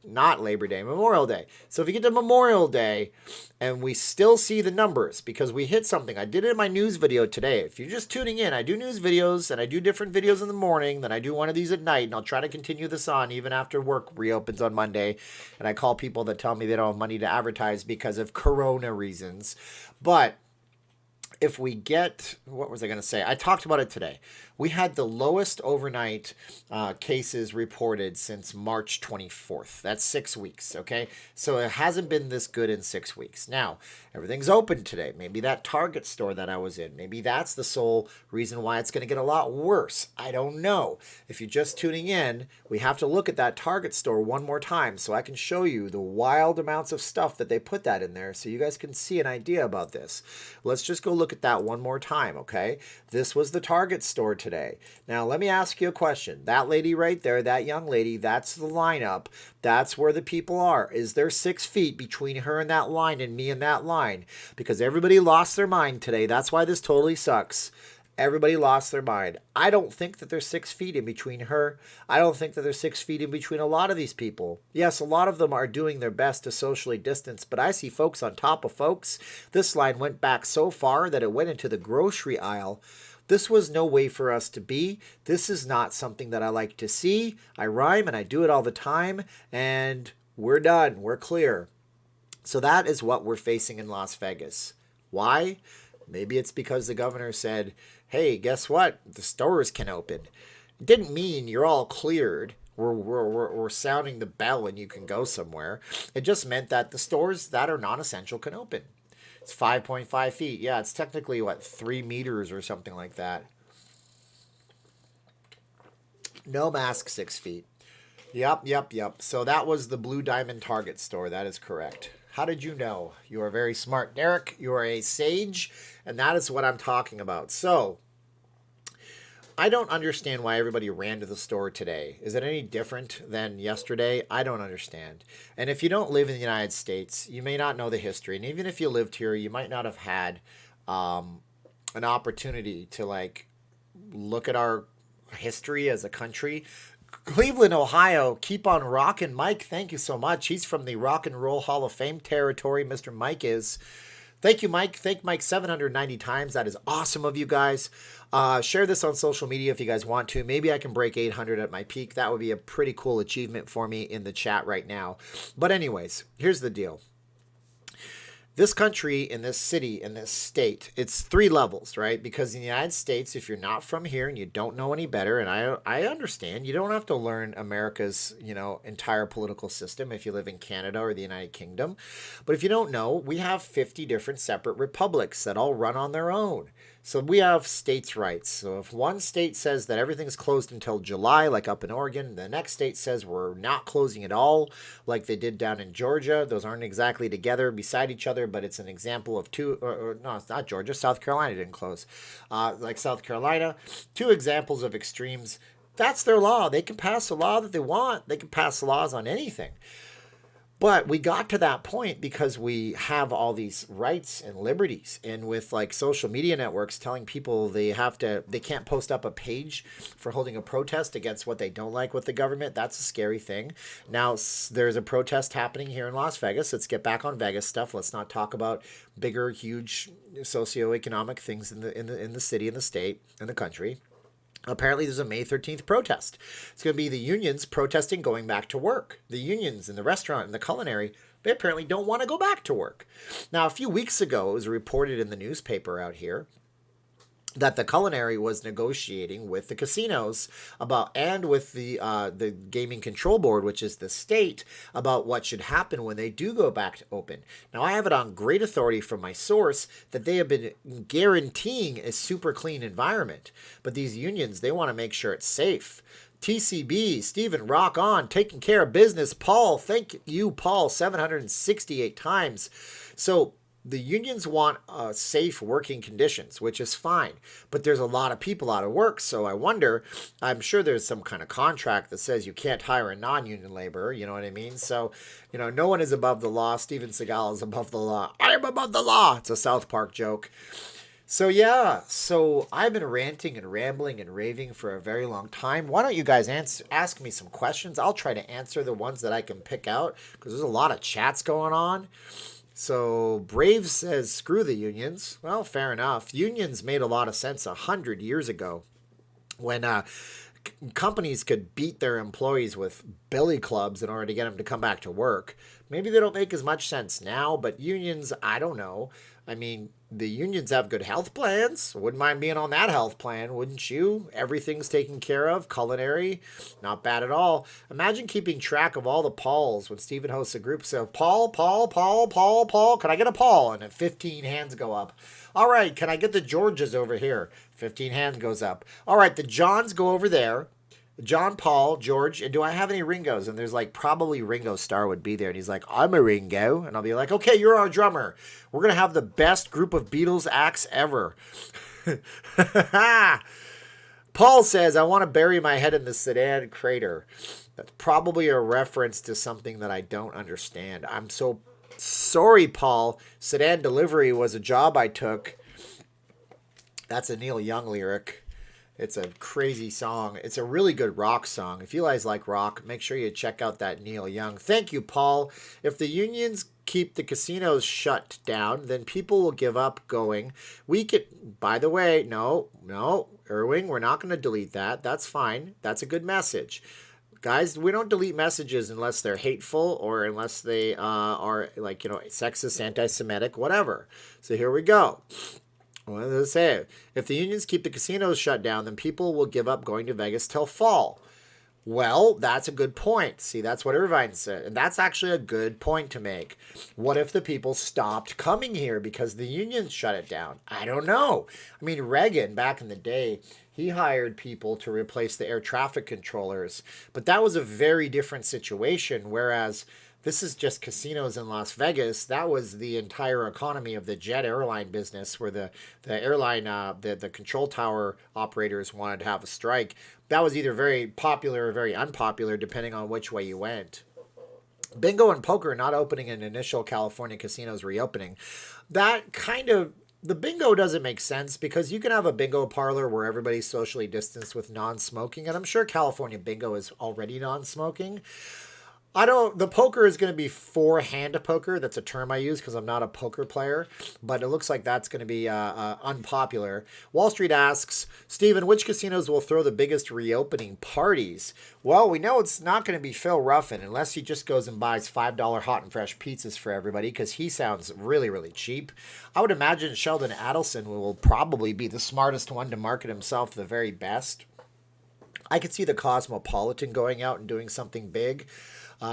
not Labor Day, Memorial Day. So if you get to Memorial Day and we still see the numbers because we hit something, I did it in my news video today. If you're just tuning in, I do news videos and I do different videos in the morning, then I do one of these at night, and I'll try to continue this on even after work reopens on Monday. And I call people that tell me they don't have money to advertise because of Corona reasons. But if we get, what was I going to say? I talked about it today. We had the lowest overnight cases reported since March 24th. That's 6 weeks, okay? So it hasn't been this good in 6 weeks. Now, everything's open today. Maybe that Target store that I was in, maybe that's the sole reason why it's going to get a lot worse. I don't know. If you're just tuning in, we have to look at that Target store one more time so I can show you the wild amounts of stuff that they put that in there so you guys can see an idea about this. Let's just go look at that one more time, okay? This was the Target store today. Now, let me ask you a question. That lady right there, that young lady, that's the lineup. That's where the people are. Is there 6 feet between her and that line and me and that line? Because everybody lost their mind today. That's why this totally sucks. Everybody lost their mind. I don't think that there's 6 feet in between her. I don't think that there's 6 feet in between a lot of these people. Yes, a lot of them are doing their best to socially distance, but I see folks on top of folks. This line went back so far that it went into the grocery aisle. This was no way for us to be. This is not something that I like to see. I rhyme and I do it all the time, and we're done. We're clear. So that is what we're facing in Las Vegas. Why? Maybe it's because the governor said, hey, guess what? The stores can open. It didn't mean you're all cleared. We're sounding the bell and you can go somewhere. It just meant that the stores that are non-essential can open. It's 5.5 feet. Yeah, it's technically, 3 meters or something like that. No mask, 6 feet. Yep. So that was the Blue Diamond Target store. That is correct. How did you know? You are very smart, Derek. You are a sage, and that is what I'm talking about. So I don't understand why everybody ran to the store today. Is it any different than yesterday? I don't understand. And if you don't live in the United States, you may not know the history. And even if you lived here, you might not have had an opportunity to look at our history as a country. Cleveland, Ohio, keep on rocking. Mike, thank you so much. He's from the Rock and Roll Hall of Fame territory. Mr. Mike is. Thank you, Mike. Thank Mike 790 times. That is awesome of you guys. Share this on social media if you guys want to. Maybe I can break 800 at my peak. That would be a pretty cool achievement for me in the chat right now. But anyways, here's the deal. This country, in this city, in this state, it's 3 levels, right? Because in the United States, if you're not from here and you don't know any better, and I understand, you don't have to learn America's, entire political system if you live in Canada or the United Kingdom. But if you don't know, we have 50 different separate republics that all run on their own. So we have states' rights. So if one state says that everything's closed until July, like up in Oregon, the next state says we're not closing at all, like they did down in Georgia. Those aren't exactly together beside each other, but it's an example of two, no, it's not Georgia. South Carolina didn't close. Like South Carolina, 2 examples of extremes. That's their law. They can pass a law that they want. They can pass laws on anything. But we got to that point because we have all these rights and liberties, and with like social media networks telling people they can't post up a page for holding a protest against what they don't like with the government. That's a scary thing. Now there's a protest happening here in Las Vegas. Let's get back on Vegas stuff. Let's not talk about bigger, huge socioeconomic things in the city, in the state, in the country. Apparently, there's a May 13th protest. It's going to be the unions protesting going back to work. The unions in the restaurant and the culinary, they apparently don't want to go back to work. Now, a few weeks ago, it was reported in the newspaper out here that the culinary was negotiating with the casinos and with the gaming control board, which is the state, about what should happen when they do go back to open. Now, I have it on great authority from my source that they have been guaranteeing a super clean environment. But these unions, they want to make sure it's safe. TCB, Steven, rock on, taking care of business. Paul, thank you, Paul, 768 times. So the unions want safe working conditions, which is fine. But there's a lot of people out of work, so I wonder, I'm sure there's some kind of contract that says you can't hire a non-union laborer, you know what I mean? So, no one is above the law. Steven Seagal is above the law. I am above the law. It's a South Park joke. So yeah, I've been ranting and rambling and raving for a very long time. Why don't you guys ask me some questions? I'll try to answer the ones that I can pick out, because there's a lot of chats going on. So Brave says, screw the unions. Well, fair enough. Unions made a lot of sense 100 years ago when companies could beat their employees with billy clubs in order to get them to come back to work. Maybe they don't make as much sense now, but unions, I don't know. I mean, the unions have good health plans. Wouldn't mind being on that health plan, wouldn't you? Everything's taken care of. Culinary, not bad at all. Imagine keeping track of all the Pauls when Steven hosts a group. So, Paul, can I get a Paul? And then 15 hands go up. All right, can I get the Georges over here? 15 hands goes up. All right, the Johns go over there. John, Paul, George, and do I have any Ringos? And there's like probably Ringo Starr would be there. And he's like, I'm a Ringo. And I'll be like, okay, you're our drummer. We're going to have the best group of Beatles acts ever. Paul says, I want to bury my head in the Sedan crater. That's probably a reference to something that I don't understand. I'm so sorry, Paul. Sedan delivery was a job I took. That's a Neil Young lyric. It's a crazy song. It's a really good rock song. If you guys like rock, make sure you check out that Neil Young. Thank you, Paul. If the unions keep the casinos shut down, then people will give up going. We could, by the way, no, Irving, we're not going to delete that. That's fine. That's a good message. Guys, we don't delete messages unless they're hateful or unless they are like, sexist, anti-Semitic, whatever. So here we go. What does it say? If the unions keep the casinos shut down, then people will give up going to Vegas till fall. Well, that's a good point. See, that's what Irvine said. And that's actually a good point to make. What if the people stopped coming here because the unions shut it down? I don't know. I mean, Reagan, back in the day, he hired people to replace the air traffic controllers. But that was a very different situation, whereas this is just casinos in Las Vegas. That was the entire economy of the jet airline business, where the airline, the control tower operators wanted to have a strike. That was either very popular or very unpopular, depending on which way you went. Bingo and poker not opening in initial California casinos reopening. The bingo doesn't make sense because you can have a bingo parlor where everybody's socially distanced with non-smoking, and I'm sure California bingo is already non-smoking. The poker is going to be four-hand poker. That's a term I use because I'm not a poker player, but it looks like that's going to be unpopular. Wall Street asks, Steven, which casinos will throw the biggest reopening parties? Well, we know it's not going to be Phil Ruffin unless he just goes and buys $5 hot and fresh pizzas for everybody because he sounds really, really cheap. I would imagine Sheldon Adelson will probably be the smartest one to market himself the very best. I could see the Cosmopolitan going out and doing something big.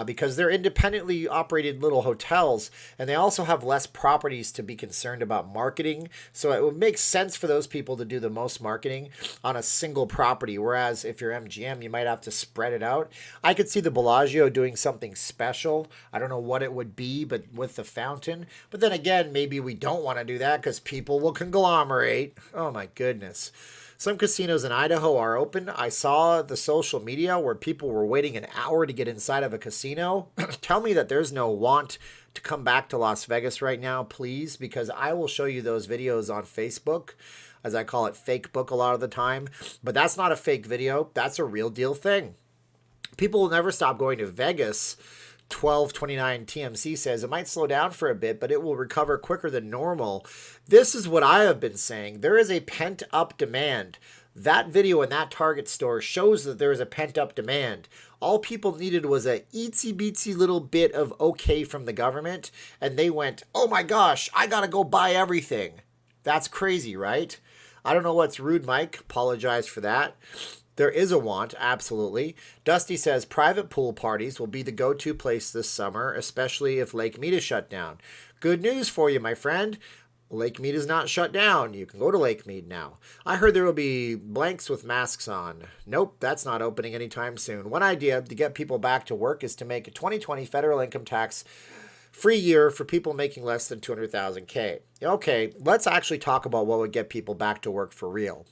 Because they're independently operated little hotels, and they also have less properties to be concerned about marketing. So it would make sense for those people to do the most marketing on a single property, whereas if you're MGM, you might have to spread it out. I could see the Bellagio doing something special. I don't know what it would be, but with the fountain. But then again, maybe we don't want to do that because people will conglomerate. Oh my goodness. Some casinos in Idaho are open. I saw the social media where people were waiting an hour to get inside of a casino. Tell me that there's no want to come back to Las Vegas right now, please, because I will show you those videos on Facebook, as I call it, fake book a lot of the time. But that's not a fake video. That's a real deal thing. People will never stop going to Vegas. 1229 TMC says it might slow down for a bit, but it will recover quicker than normal. This is what I have been saying. There is a pent-up demand. That video in that Target store shows that there is a pent-up demand. All people needed was a itsy-bitsy little bit of okay from the government, and they went, oh my gosh, I gotta go buy everything. That's crazy, right? I don't know what's rude, Mike. Apologize for that. There is a want, absolutely. Dusty says private pool parties will be the go-to place this summer, especially if Lake Mead is shut down. Good news for you, my friend. Lake Mead is not shut down. You can go to Lake Mead now. I heard there will be blanks with masks on. Nope, that's not opening anytime soon. One idea to get people back to work is to make a 2020 federal income tax free year for people making less than 200,000 K. Okay, let's actually talk about what would get people back to work for real.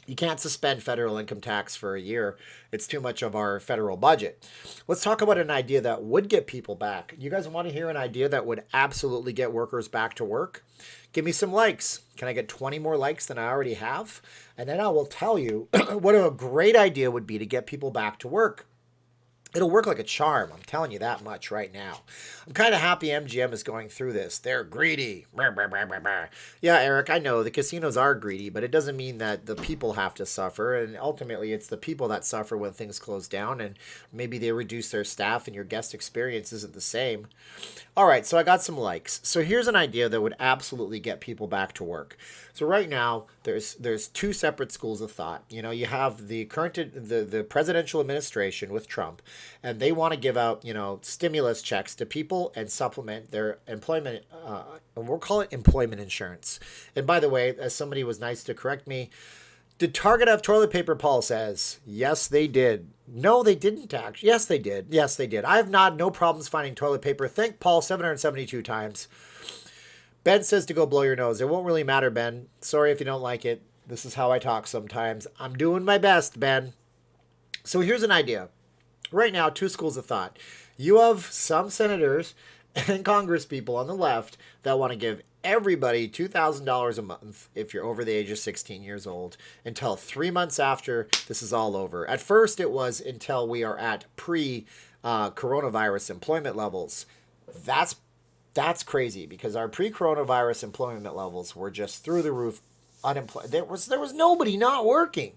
You can't suspend federal income tax for a year. It's too much of our federal budget. Let's talk about an idea that would get people back. You guys want to hear an idea that would absolutely get workers back to work? Give me some likes. Can I get 20 more likes than I already have? And then I will tell you what a great idea would be to get people back to work. It'll work like a charm. I'm telling you that much right now. I'm kind of happy MGM is going through this. They're greedy. Yeah, Eric, I know the casinos are greedy, but it doesn't mean that the people have to suffer. And ultimately, it's the people that suffer when things close down and maybe they reduce their staff and your guest experience isn't the same. All right, so I got some likes. So here's an idea that would absolutely get people back to work. So right now, there's two separate schools of thought. You know, you have the presidential administration with Trump, and they want to give out, stimulus checks to people and supplement their employment, and we'll call it employment insurance. And by the way, as somebody was nice to correct me, did Target have toilet paper? Paul says, yes, they did. No, they didn't actually. Yes, they did. Yes, they did. I have no problems finding toilet paper. Thank Paul 772 times. Ben says to go blow your nose. It won't really matter, Ben. Sorry if you don't like it. This is how I talk sometimes. I'm doing my best, Ben. So here's an idea. Right now, two schools of thought. You have some senators and Congress people on the left that want to give everybody $2,000 a month if you're over the age of 16 years old until 3 months after this is all over. At first, it was until we are at pre-coronavirus employment levels. That's crazy because our pre-coronavirus employment levels were just through the roof. Unemployed. There was nobody not working.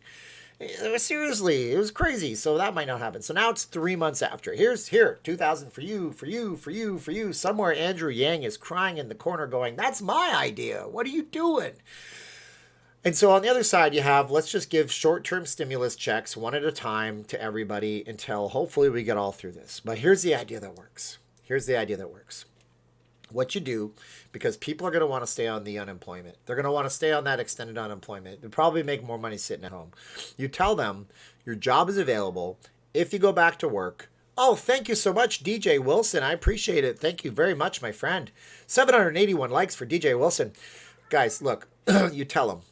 Seriously, it was crazy. So that might not happen. So now it's 3 months after. Here, 2,000 for you. Somewhere Andrew Yang is crying in the corner going, that's my idea. What are you doing? And so on the other side, you have, let's just give short-term stimulus checks one at a time to everybody until hopefully we get all through this. But here's the idea that works. What you do, because people are going to want to stay on the unemployment. They're going to want to stay on that extended unemployment. They'll probably make more money sitting at home. You tell them your job is available if you go back to work. Oh, thank you so much, DJ Wilson. I appreciate it. Thank you very much, my friend. 781 likes for DJ Wilson. Guys, look, you tell them,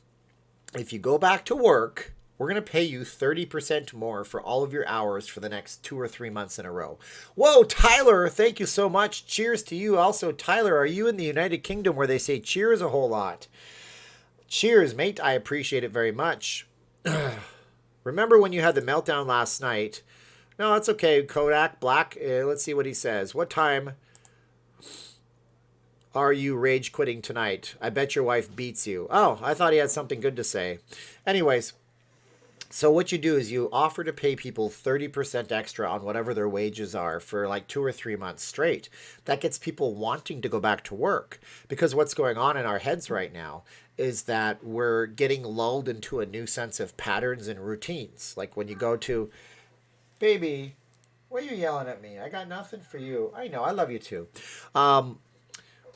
if you go back to work, we're going to pay you 30% more for all of your hours for the next 2 or 3 months in a row. Whoa, Tyler, thank you so much. Cheers to you. Also, Tyler, are you in the United Kingdom where they say cheers a whole lot? Cheers, mate. I appreciate it very much. Remember when you had the meltdown last night? No, it's okay. Kodak Black, let's see what he says. What time are you rage quitting tonight? I bet your wife beats you. Oh, I thought he had something good to say. Anyways. So what you do is you offer to pay people 30% extra on whatever their wages are for like 2 or 3 months straight. That gets people wanting to go back to work because what's going on in our heads right now is that we're getting lulled into a new sense of patterns and routines. Like when you go to, baby, why are you yelling at me? I got nothing for you. I know, I love you too.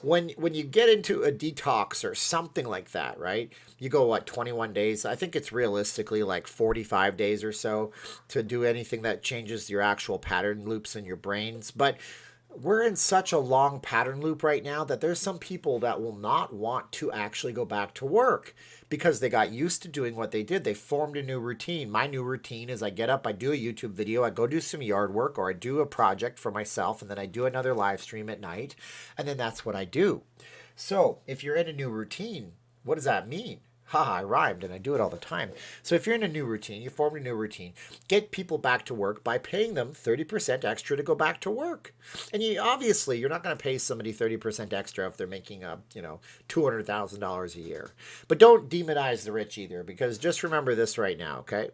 When you get into a detox or something like that, right? You go, 21 days? I think it's realistically like 45 days or so to do anything that changes your actual pattern loops in your brains. But we're in such a long pattern loop right now that there's some people that will not want to actually go back to work because they got used to doing what they did. They formed a new routine. My new routine is I get up, I do a YouTube video, I go do some yard work, or I do a project for myself, and then I do another live stream at night, and then that's what I do. So if you're in a new routine, what does that mean? Haha, I rhymed and I do it all the time. So if you're in a new routine, you formed a new routine, get people back to work by paying them 30% extra to go back to work. And obviously you're not going to pay somebody 30% extra if they're making $200,000 a year. But don't demonize the rich either, because just remember this right now, okay?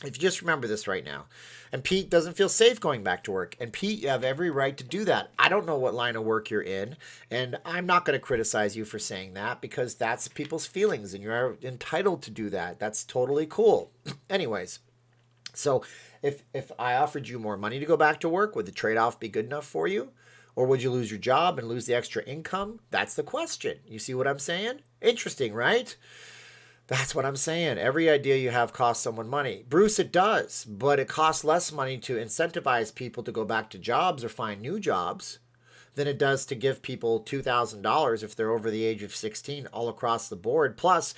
If you just remember this right now, and Pete doesn't feel safe going back to work, and Pete, you have every right to do that. I don't know what line of work you're in, and I'm not going to criticize you for saying that, because that's people's feelings, and you're entitled to do that. That's totally cool. Anyways, so if I offered you more money to go back to work, would the trade-off be good enough for you? Or would you lose your job and lose the extra income? That's the question. You see what I'm saying? Interesting, right? That's what I'm saying. Every idea you have costs someone money. Bruce, it does, but it costs less money to incentivize people to go back to jobs or find new jobs than it does to give people $2,000 if they're over the age of 16 all across the board. Plus,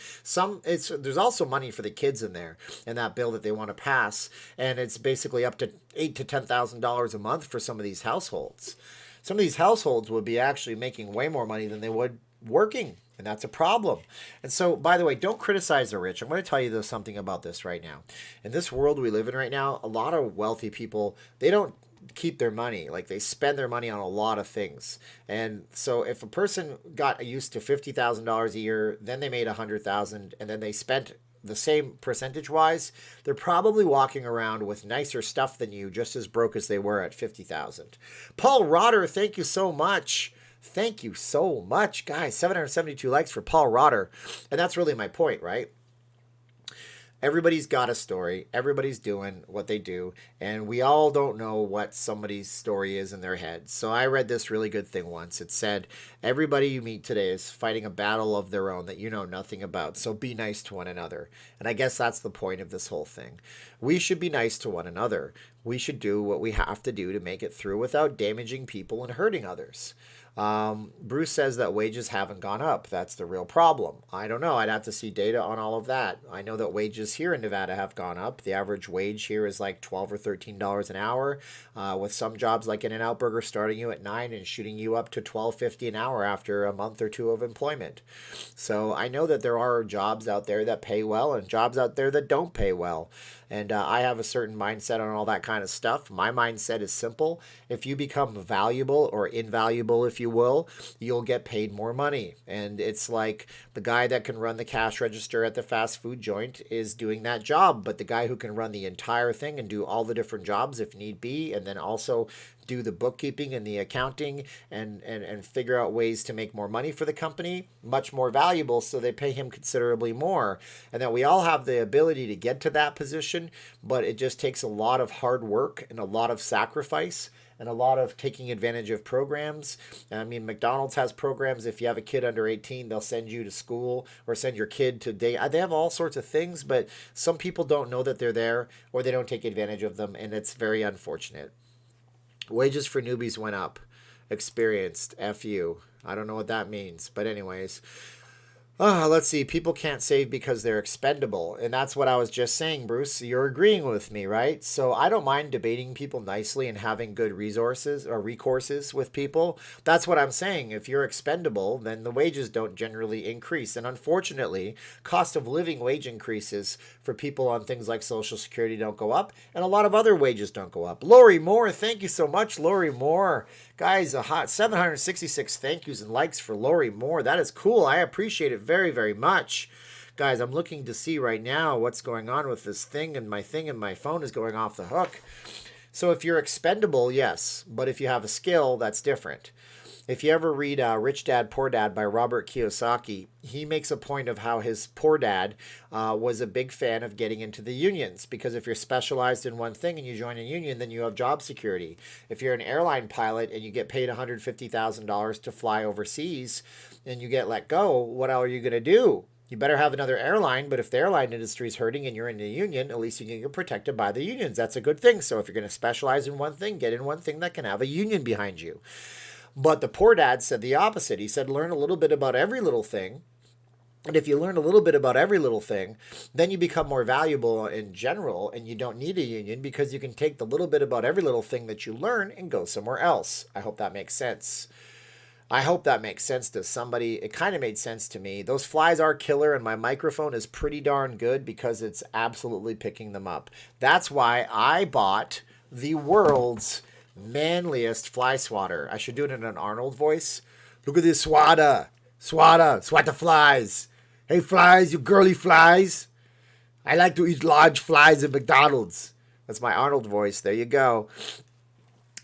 there's also money for the kids in there in that bill that they want to pass, and it's basically up to $8,000 to $10,000 a month for some of these households. Some of these households would be actually making way more money than they would working. And that's a problem. And so, by the way, don't criticize the rich. I'm going to tell you something about this right now. In this world we live in right now, a lot of wealthy people, they don't keep their money. Like, they spend their money on a lot of things. And so if a person got used to $50,000 a year, then they made $100,000, and then they spent the same percentage wise, they're probably walking around with nicer stuff than you, just as broke as they were at 50,000. Paul Rotter, thank you so much. Thank you so much, guys. 772 likes for Paul Rotter. And that's really my point, right? Everybody's got a story. Everybody's doing what they do. And we all don't know what somebody's story is in their head. So I read this really good thing once. It said, everybody you meet today is fighting a battle of their own that you know nothing about. So be nice to one another. And I guess that's the point of this whole thing. We should be nice to one another. We should do what we have to do to make it through without damaging people and hurting others. Bruce says that wages haven't gone up. That's the real problem. I don't know. I'd have to see data on all of that. I know that wages here in Nevada have gone up. The average wage here is like $12 or $13 an hour, with some jobs like In-N-Out Burger starting you at $9 and shooting you up to $12.50 an hour after a month or two of employment. So I know that there are jobs out there that pay well and jobs out there that don't pay well. And I have a certain mindset on all that kind of stuff. My mindset is simple. If you become valuable or invaluable, if you will, you'll get paid more money. And it's like the guy that can run the cash register at the fast food joint is doing that job. But the guy who can run the entire thing and do all the different jobs if need be, and then also do the bookkeeping and the accounting and figure out ways to make more money for the company, much more valuable, so they pay him considerably more. And that we all have the ability to get to that position, but it just takes a lot of hard work and a lot of sacrifice and a lot of taking advantage of programs. I mean, McDonald's has programs. If you have a kid under 18, they'll send you to school or send your kid to day. They have all sorts of things, but some people don't know that they're there, or they don't take advantage of them, and it's very unfortunate. Wages for newbies went up. Experienced. F you. I don't know what that means. But anyways. Let's see. People can't save because they're expendable. And that's what I was just saying, Bruce. You're agreeing with me, right? So I don't mind debating people nicely and having good resources or recourses with people. That's what I'm saying. If you're expendable, then the wages don't generally increase. And unfortunately, cost of living wage increases for people on things like Social Security don't go up. And a lot of other wages don't go up. Lori Moore, thank you so much, Lori Moore. Guys, a hot 766 thank yous and likes for Lori Moore. That is cool. I appreciate it very, very much. Guys, I'm looking to see right now what's going on with this thing, and my phone is going off the hook. So if you're expendable, yes. But if you have a skill, that's different. If you ever read Rich Dad, Poor Dad by Robert Kiyosaki, he makes a point of how his poor dad was a big fan of getting into the unions, because if you're specialized in one thing and you join a union, then you have job security. If you're an airline pilot and you get paid $150,000 to fly overseas and you get let go, what are you going to do? You better have another airline, but if the airline industry is hurting and you're in the union, at least you can get protected by the unions. That's a good thing. So if you're going to specialize in one thing, get in one thing that can have a union behind you. But the poor dad said the opposite. He said, learn a little bit about every little thing. And if you learn a little bit about every little thing, then you become more valuable in general, and you don't need a union because you can take the little bit about every little thing that you learn and go somewhere else. I hope that makes sense. I hope that makes sense to somebody. It kind of made sense to me. Those flies are killer, and my microphone is pretty darn good because it's absolutely picking them up. That's why I bought the world's manliest fly swatter. I should do it in an Arnold voice. Look at this swatter. Swatter. Swat the flies. Hey, flies, you girly flies. I like to eat large flies at McDonald's. That's my Arnold voice. There you go.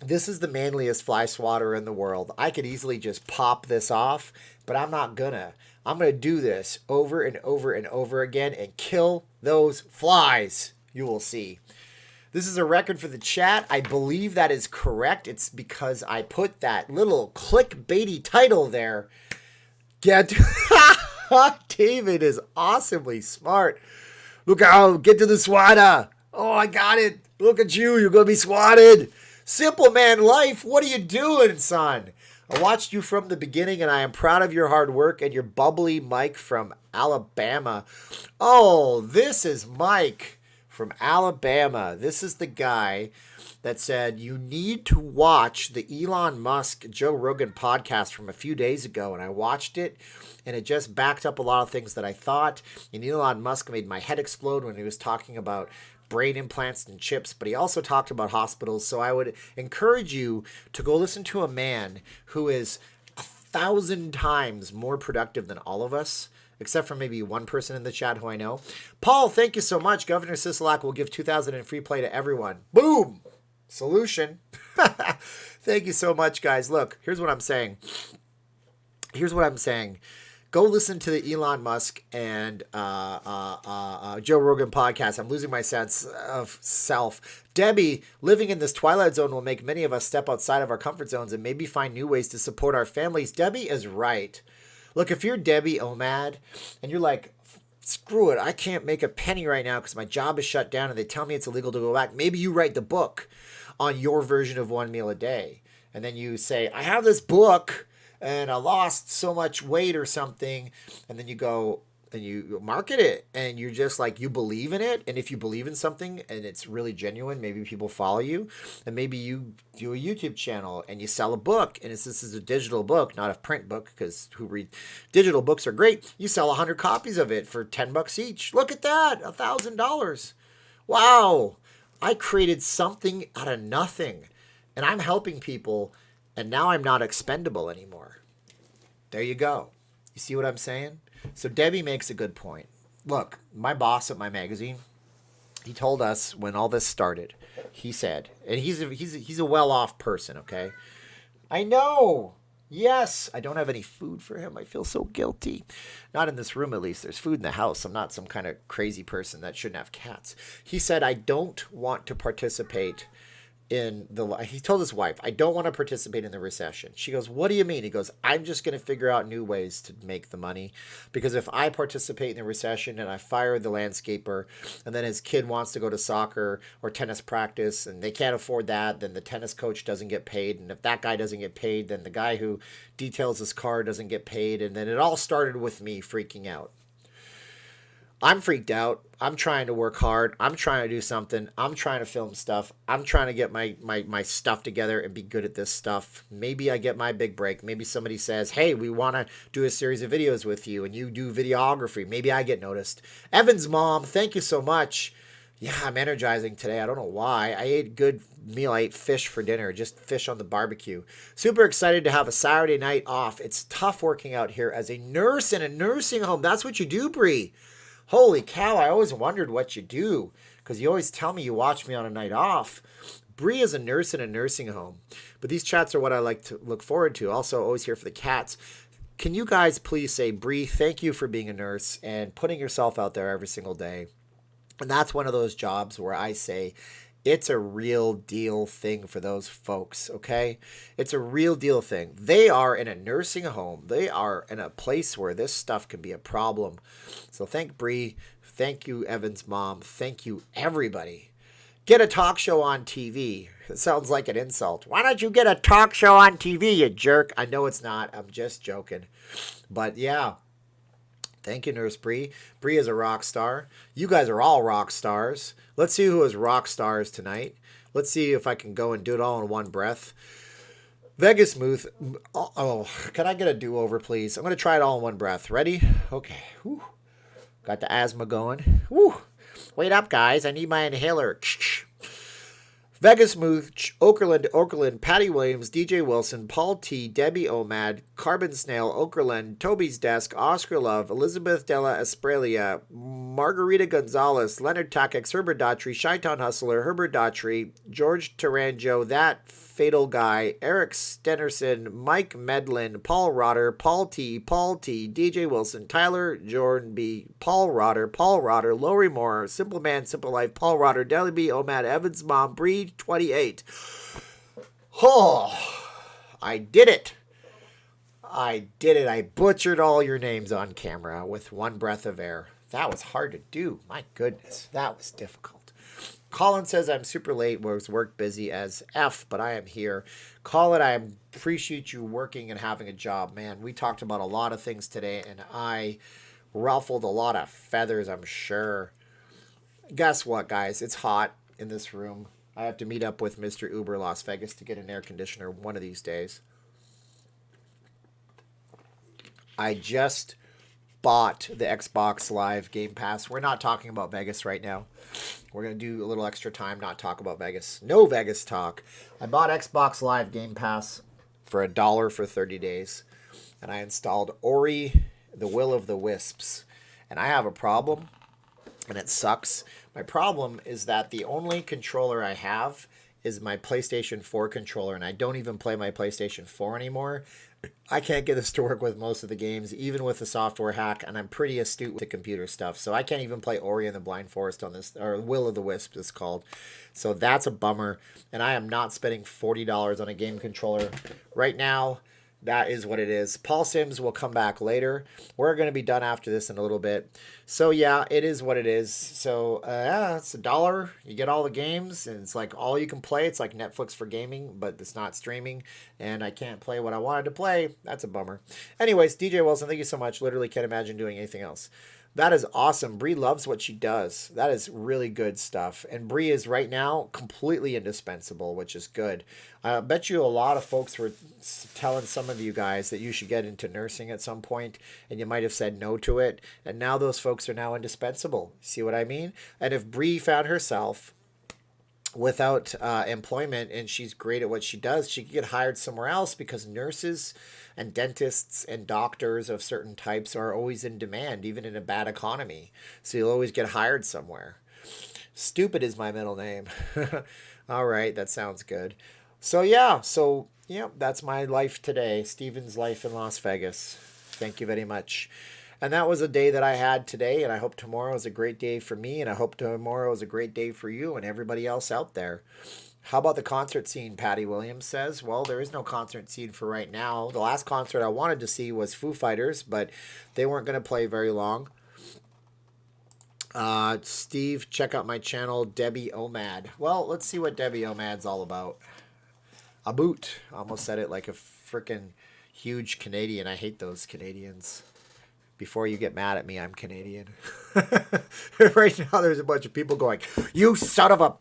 This is the manliest fly swatter in the world. I could easily just pop this off, but I'm not gonna. I'm gonna do this over and over and over again and kill those flies. You will see. This is a record for the chat. I believe that is correct. It's because I put that little clickbaity title there. Get David is awesomely smart. Look out, get to the swatter. Oh, I got it. Look at you. You're going to be swatted. Simple man life. What are you doing, son? I watched you from the beginning, and I am proud of your hard work and your bubbly Mike from Alabama. Oh, this is Mike from Alabama. This is the guy that said you need to watch the Elon Musk Joe Rogan podcast from a few days ago, and I watched it, and it just backed up a lot of things that I thought. And Elon Musk made my head explode when he was talking about brain implants and chips, but he also talked about hospitals. So I would encourage you to go listen to a man who is 1,000 times more productive than all of us, except for maybe one person in the chat who I know. Paul, thank you so much. Governor Sisolak will give $2,000 in free play to everyone. Boom! Solution. Thank you so much, guys. Look, here's what I'm saying. Go listen to the Elon Musk and Joe Rogan podcast. I'm losing my sense of self. Debbie, living in this twilight zone will make many of us step outside of our comfort zones and maybe find new ways to support our families. Debbie is right. Look, if you're Debbie Omad and you're like, screw it, I can't make a penny right now because my job is shut down and they tell me it's illegal to go back. Maybe you write the book on your version of one meal a day. And then you say, I have this book and I lost so much weight or something. And then you go and you market it and you're just like, you believe in it. And if you believe in something and it's really genuine, maybe people follow you, and maybe you do a YouTube channel and you sell a book. And this is a digital book, not a print book, because who read digital books are great. You sell 100 copies of it for $10 each. Look at that. $1,000. Wow. I created something out of nothing and I'm helping people. And now I'm not expendable anymore. There you go. You see what I'm saying? So Debbie makes a good point. Look, my boss at my magazine, he told us when all this started, he said, and he's a well-off person, okay? I know. Yes, I don't have any food for him. I feel so guilty. Not in this room, at least. There's food in the house. I'm not some kind of crazy person that shouldn't have cats. He said, I don't want to participate he told his wife, I don't want to participate in the recession. She goes, what do you mean? He goes, I'm just going to figure out new ways to make the money, because if I participate in the recession and I fire the landscaper and then his kid wants to go to soccer or tennis practice and they can't afford that, then the tennis coach doesn't get paid. And if that guy doesn't get paid, then the guy who details his car doesn't get paid. And then it all started with me freaking out. I'm freaked out. I'm trying to work hard. I'm trying to do something. I'm trying to film stuff. I'm trying to get my stuff together and be good at this stuff. Maybe I get my big break. Maybe somebody says, hey, we want to do a series of videos with you and you do videography. Maybe I get noticed. Evan's mom, thank you so much. Yeah, I'm energizing today. I don't know why. I ate a good meal. I ate fish for dinner, just fish on the barbecue. Super excited to have a Saturday night off. It's tough working out here as a nurse in a nursing home. That's what you do, Bree. Holy cow, I always wondered what you do, because you always tell me you watch me on a night off. Bree is a nurse in a nursing home. But these chats are what I like to look forward to. Also, always here for the cats. Can you guys please say, Bree, thank you for being a nurse and putting yourself out there every single day. And that's one of those jobs where I say, It's a real deal thing for those folks, okay? It's a real deal thing. They are in a nursing home. They are in a place where this stuff can be a problem. So thank Bree. Thank you, Evan's mom. Thank you, everybody. Get a talk show on TV. It sounds like an insult. Why don't you get a talk show on TV, you jerk? I know it's not. I'm just joking. But yeah. Thank you, Nurse Bree. Bree is a rock star. You guys are all rock stars. Let's see who is rock stars tonight. Let's see if I can go and do it all in one breath. Vegas Muth. Oh, can I get a do-over, please? I'm going to try it all in one breath. Ready? Okay. Whew. Got the asthma going. Whew. Wait up, guys. I need my inhaler. Vegas Mooch, Okerlund, Patty Williams, DJ Wilson, Paul T, Debbie Omad, Carbon Snail, Okerlund, Toby's Desk, Oscar Love, Elizabeth Della Esprelia, Margarita Gonzalez, Leonard Takex, Herbert Daughtry, Shytown Hustler, Herbert Daughtry, George Taranjo, That Fatal Guy, Eric Stenerson, Mike Medlin, Paul Rotter, Paul T, DJ Wilson, Tyler Jordan B, Paul Rotter, Lowry Moore, Simple Man, Simple Life, Paul Rotter, Deli B, Omad, Evans Mom, Breed 28. Oh, I did it. I butchered all your names on camera with one breath of air. That was hard to do. My goodness, that was difficult. Colin says I'm super late, was work busy as F, but I am here. Colin, I appreciate you working and having a job, man. We talked about a lot of things today, and I ruffled a lot of feathers, I'm sure. Guess what, guys? It's hot in this room. I have to meet up with Mr. Uber Las Vegas to get an air conditioner one of these days. I just bought the Xbox Live Game Pass. We're not talking about Vegas right now. We're going to do a little extra time, not talk about Vegas. No Vegas talk. I bought Xbox Live Game Pass for $1 for 30 days. And I installed Ori, the Will of the Wisps. And I have a problem, and it sucks. My problem is that the only controller I have is my PlayStation 4 controller, and I don't even play my PlayStation 4 anymore. I can't get this to work with most of the games, even with the software hack, and I'm pretty astute with the computer stuff, so I can't even play Ori and the Blind Forest on this, or Will of the Wisps it's called. So that's a bummer, and I am not spending $40 on a game controller right now. That is what it is. Paul Sims will come back later. We're going to be done after this in a little bit. So, yeah, it is what it is. So, yeah, it's $1. You get all the games, and it's like all you can play. It's like Netflix for gaming, but it's not streaming, and I can't play what I wanted to play. That's a bummer. Anyways, DJ Wilson, thank you so much. Literally can't imagine doing anything else. That is awesome. Bree loves what she does. That is really good stuff. And Bree is right now completely indispensable, which is good. I bet you a lot of folks were telling some of you guys that you should get into nursing at some point, and you might have said no to it. And now those folks are now indispensable. See what I mean? And if Bree found herself without employment and she's great at what she does, she could get hired somewhere else, because nurses and dentists and doctors of certain types are always in demand, even in a bad economy. So you'll always get hired somewhere. Stupid is my middle name. All right, that sounds good. So yeah, that's my life today. Steven's life in Las Vegas. Thank you very much. And that was a day that I had today, and I hope tomorrow is a great day for me, and I hope tomorrow is a great day for you and everybody else out there. How about the concert scene, Patty Williams says? Well, there is no concert scene for right now. The last concert I wanted to see was Foo Fighters, but they weren't going to play very long. Steve, check out my channel, Debbie Omad. Well, let's see what Debbie Omad's all about. A boot. I almost said it like a freaking huge Canadian. I hate those Canadians. Before you get mad at me, I'm Canadian. Right now, there's a bunch of people going, "You son of a...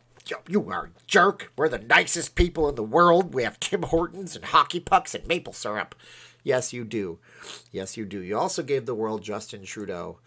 You are a jerk. We're the nicest people in the world. We have Tim Hortons and hockey pucks and maple syrup." Yes, you do. Yes, you do. You also gave the world Justin Trudeau.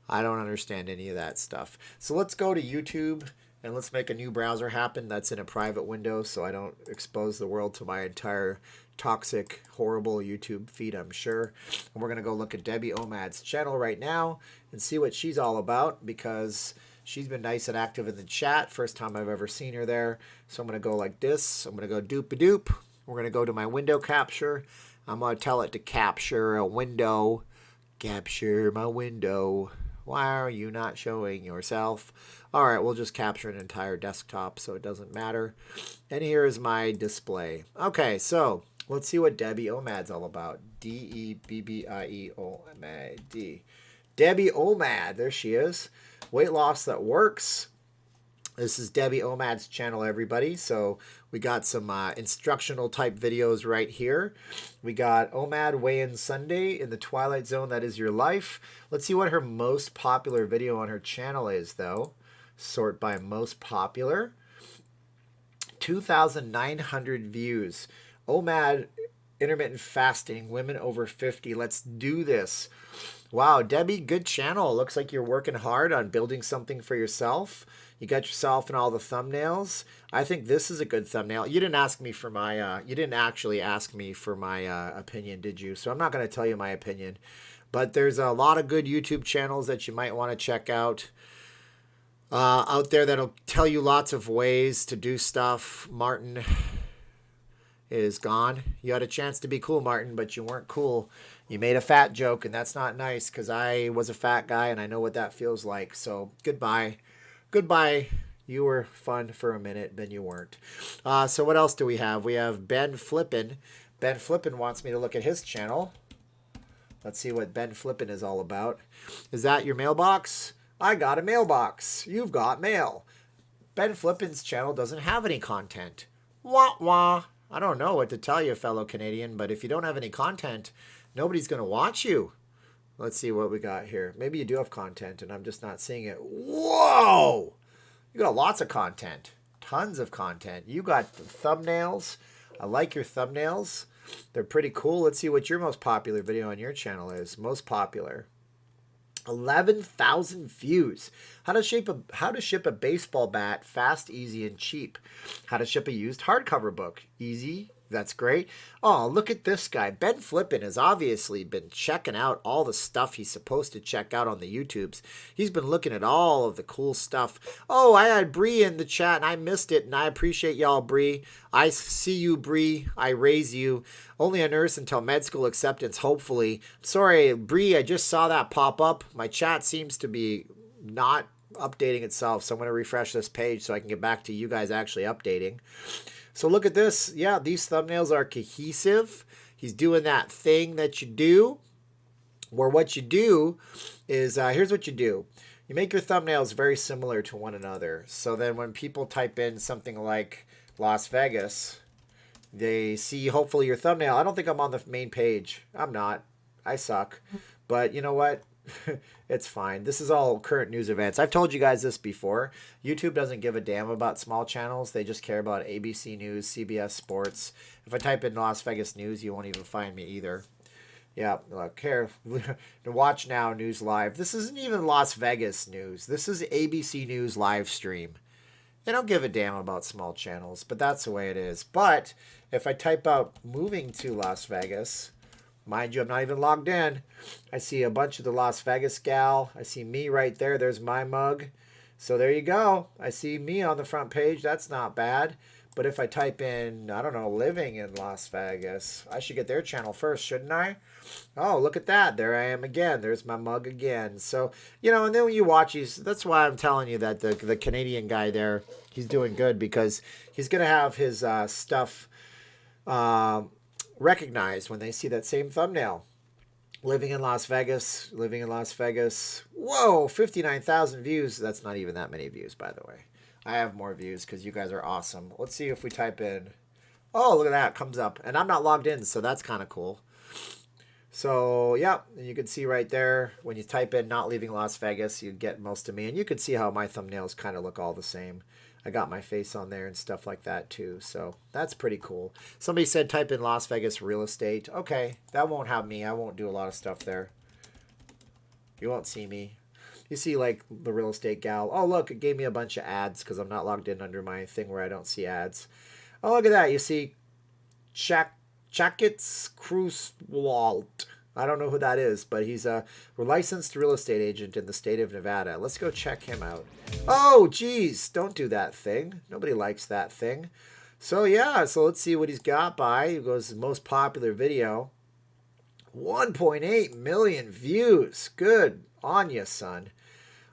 I don't understand any of that stuff. So let's go to YouTube and let's make a new browser happen that's in a private window so I don't expose the world to my entire toxic, horrible YouTube feed, I'm sure. And we're going to go look at Debbie Omad's channel right now and see what she's all about, because she's been nice and active in the chat. First time I've ever seen her there. So I'm going to go like this. I'm going to go doop-a-doop. We're going to go to my window capture. I'm going to tell it to capture a window. Capture my window. Why are you not showing yourself? All right, we'll just capture an entire desktop so it doesn't matter. And here is my display. Okay, so let's see what Debbie Omad's all about. D-E-B-B-I-E-O-M-A-D. Debbie Omad, there she is. Weight loss that works. This is Debbie Omad's channel, everybody. So we got some instructional type videos right here. We got Omad Weigh-In Sunday in the Twilight Zone, That Is Your Life. Let's see what her most popular video on her channel is, though. Sort by most popular. 2,900 views. Omad intermittent fasting, women over 50. Let's do this. Wow, Debbie, good channel. Looks like you're working hard on building something for yourself. You got yourself in all the thumbnails. I think this is a good thumbnail. You didn't ask me for my, you didn't actually ask me for my opinion, did you? So I'm not going to tell you my opinion. But there's a lot of good YouTube channels that you might want to check out there that'll tell you lots of ways to do stuff. Martin is gone. You had a chance to be cool, Martin, but you weren't cool. You made a fat joke, and that's not nice because I was a fat guy, and I know what that feels like. So goodbye. Goodbye. You were fun for a minute, then you weren't. So what else do we have? We have Ben Flippin. Ben Flippin wants me to look at his channel. Let's see what Ben Flippin is all about. Is that your mailbox? I got a mailbox. You've got mail. Ben Flippin's channel doesn't have any content. Wah wah. I don't know what to tell you, fellow Canadian, but if you don't have any content, nobody's going to watch you. Let's see what we got here. Maybe you do have content, and I'm just not seeing it. Whoa! You got lots of content. Tons of content. You got the thumbnails. I like your thumbnails. They're pretty cool. Let's see what your most popular video on your channel is. Most popular. 11,000 views. How to ship a baseball bat fast, easy, and cheap. How to ship a used hardcover book. Easy. That's great. Oh, look at this guy. Ben Flippin has obviously been checking out all the stuff he's supposed to check out on the YouTubes. He's been looking at all of the cool stuff. Oh, I had Bree in the chat and I missed it, and I appreciate y'all, Bree. I see you, Bree. I raise you. Only a nurse until med school acceptance, hopefully. Sorry, Bree, I just saw that pop up. My chat seems to be not updating itself, so I'm going to refresh this page so I can get back to you guys actually updating. So look at this. Yeah, these thumbnails are cohesive. He's doing that thing that you do, where what you do is, here's what you do. You make your thumbnails very similar to one another. So then when people type in something like Las Vegas, they see hopefully your thumbnail. I don't think I'm on the main page. I'm not. I suck. But you know what? It's fine. This is all current news events. I've told you guys this before. YouTube doesn't give a damn about small channels. They just care about ABC News, CBS Sports. If I type in Las Vegas News, you won't even find me either. Yeah, look here. Watch Now News Live. This isn't even Las Vegas News. This is ABC News Livestream. They don't give a damn about small channels, but that's the way it is. But if I type out moving to Las Vegas... Mind you, I'm not even logged in. I see a bunch of the Las Vegas gal. I see me right there. There's my mug. So there you go. I see me on the front page. That's not bad. But if I type in, I don't know, living in Las Vegas, I should get their channel first, shouldn't I? Oh, look at that. There I am again. There's my mug again. So, you know, and then when you watch these, that's why I'm telling you that the Canadian guy there, he's doing good because he's going to have his stuff... recognized when they see that same thumbnail. Living in Las Vegas. Whoa, 59,000 views. That's not even that many views, by the way. I have more views because you guys are awesome. Let's see if we type in... Oh, look at that. It comes up. And I'm not logged in, so that's kind of cool. So, yeah, you can see right there, when you type in not leaving Las Vegas, you get most of me. And you can see how my thumbnails kind of look all the same. I got my face on there and stuff like that too. So that's pretty cool. Somebody said type in Las Vegas real estate. Okay, that won't have me. I won't do a lot of stuff there. You won't see me. You see like the real estate gal. Oh, look, it gave me a bunch of ads because I'm not logged in under my thing where I don't see ads. Oh, look at that. You see Chackets Cruisewalt. I don't know who that is, but he's a licensed real estate agent in the state of Nevada. Let's go check him out. Oh, geez, don't do that thing. Nobody likes that thing. So, yeah, so let's see what he's got by. He goes, most popular video. 1.8 million views. Good on you, son.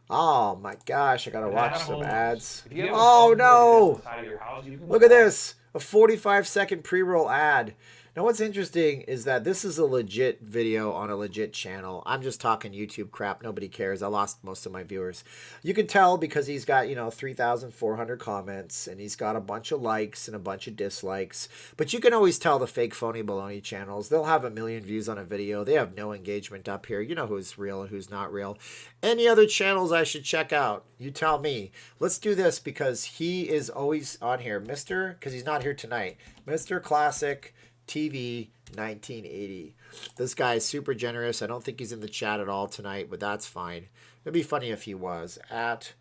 Oh my gosh, I gotta watch some Animals. ads. If you have a Oh home or just no! inside of your house, you can Look at call. this. A 45-second pre-roll ad. Now what's interesting is that this is a legit video on a legit channel. I'm just talking YouTube crap. Nobody cares. I lost most of my viewers. You can tell because he's got, 3,400 comments and he's got a bunch of likes and a bunch of dislikes. But you can always tell the fake phony baloney channels. They'll have 1,000,000 views on a video. They have no engagement up here. You know who's real and who's not real. Any other channels I should check out? You tell me. Let's do this because he is always on here. Because he's not here tonight. Mr. Classic TV 1980. This guy is super generous. I don't think he's in the chat at all tonight, but that's fine. It'd be funny if he was. At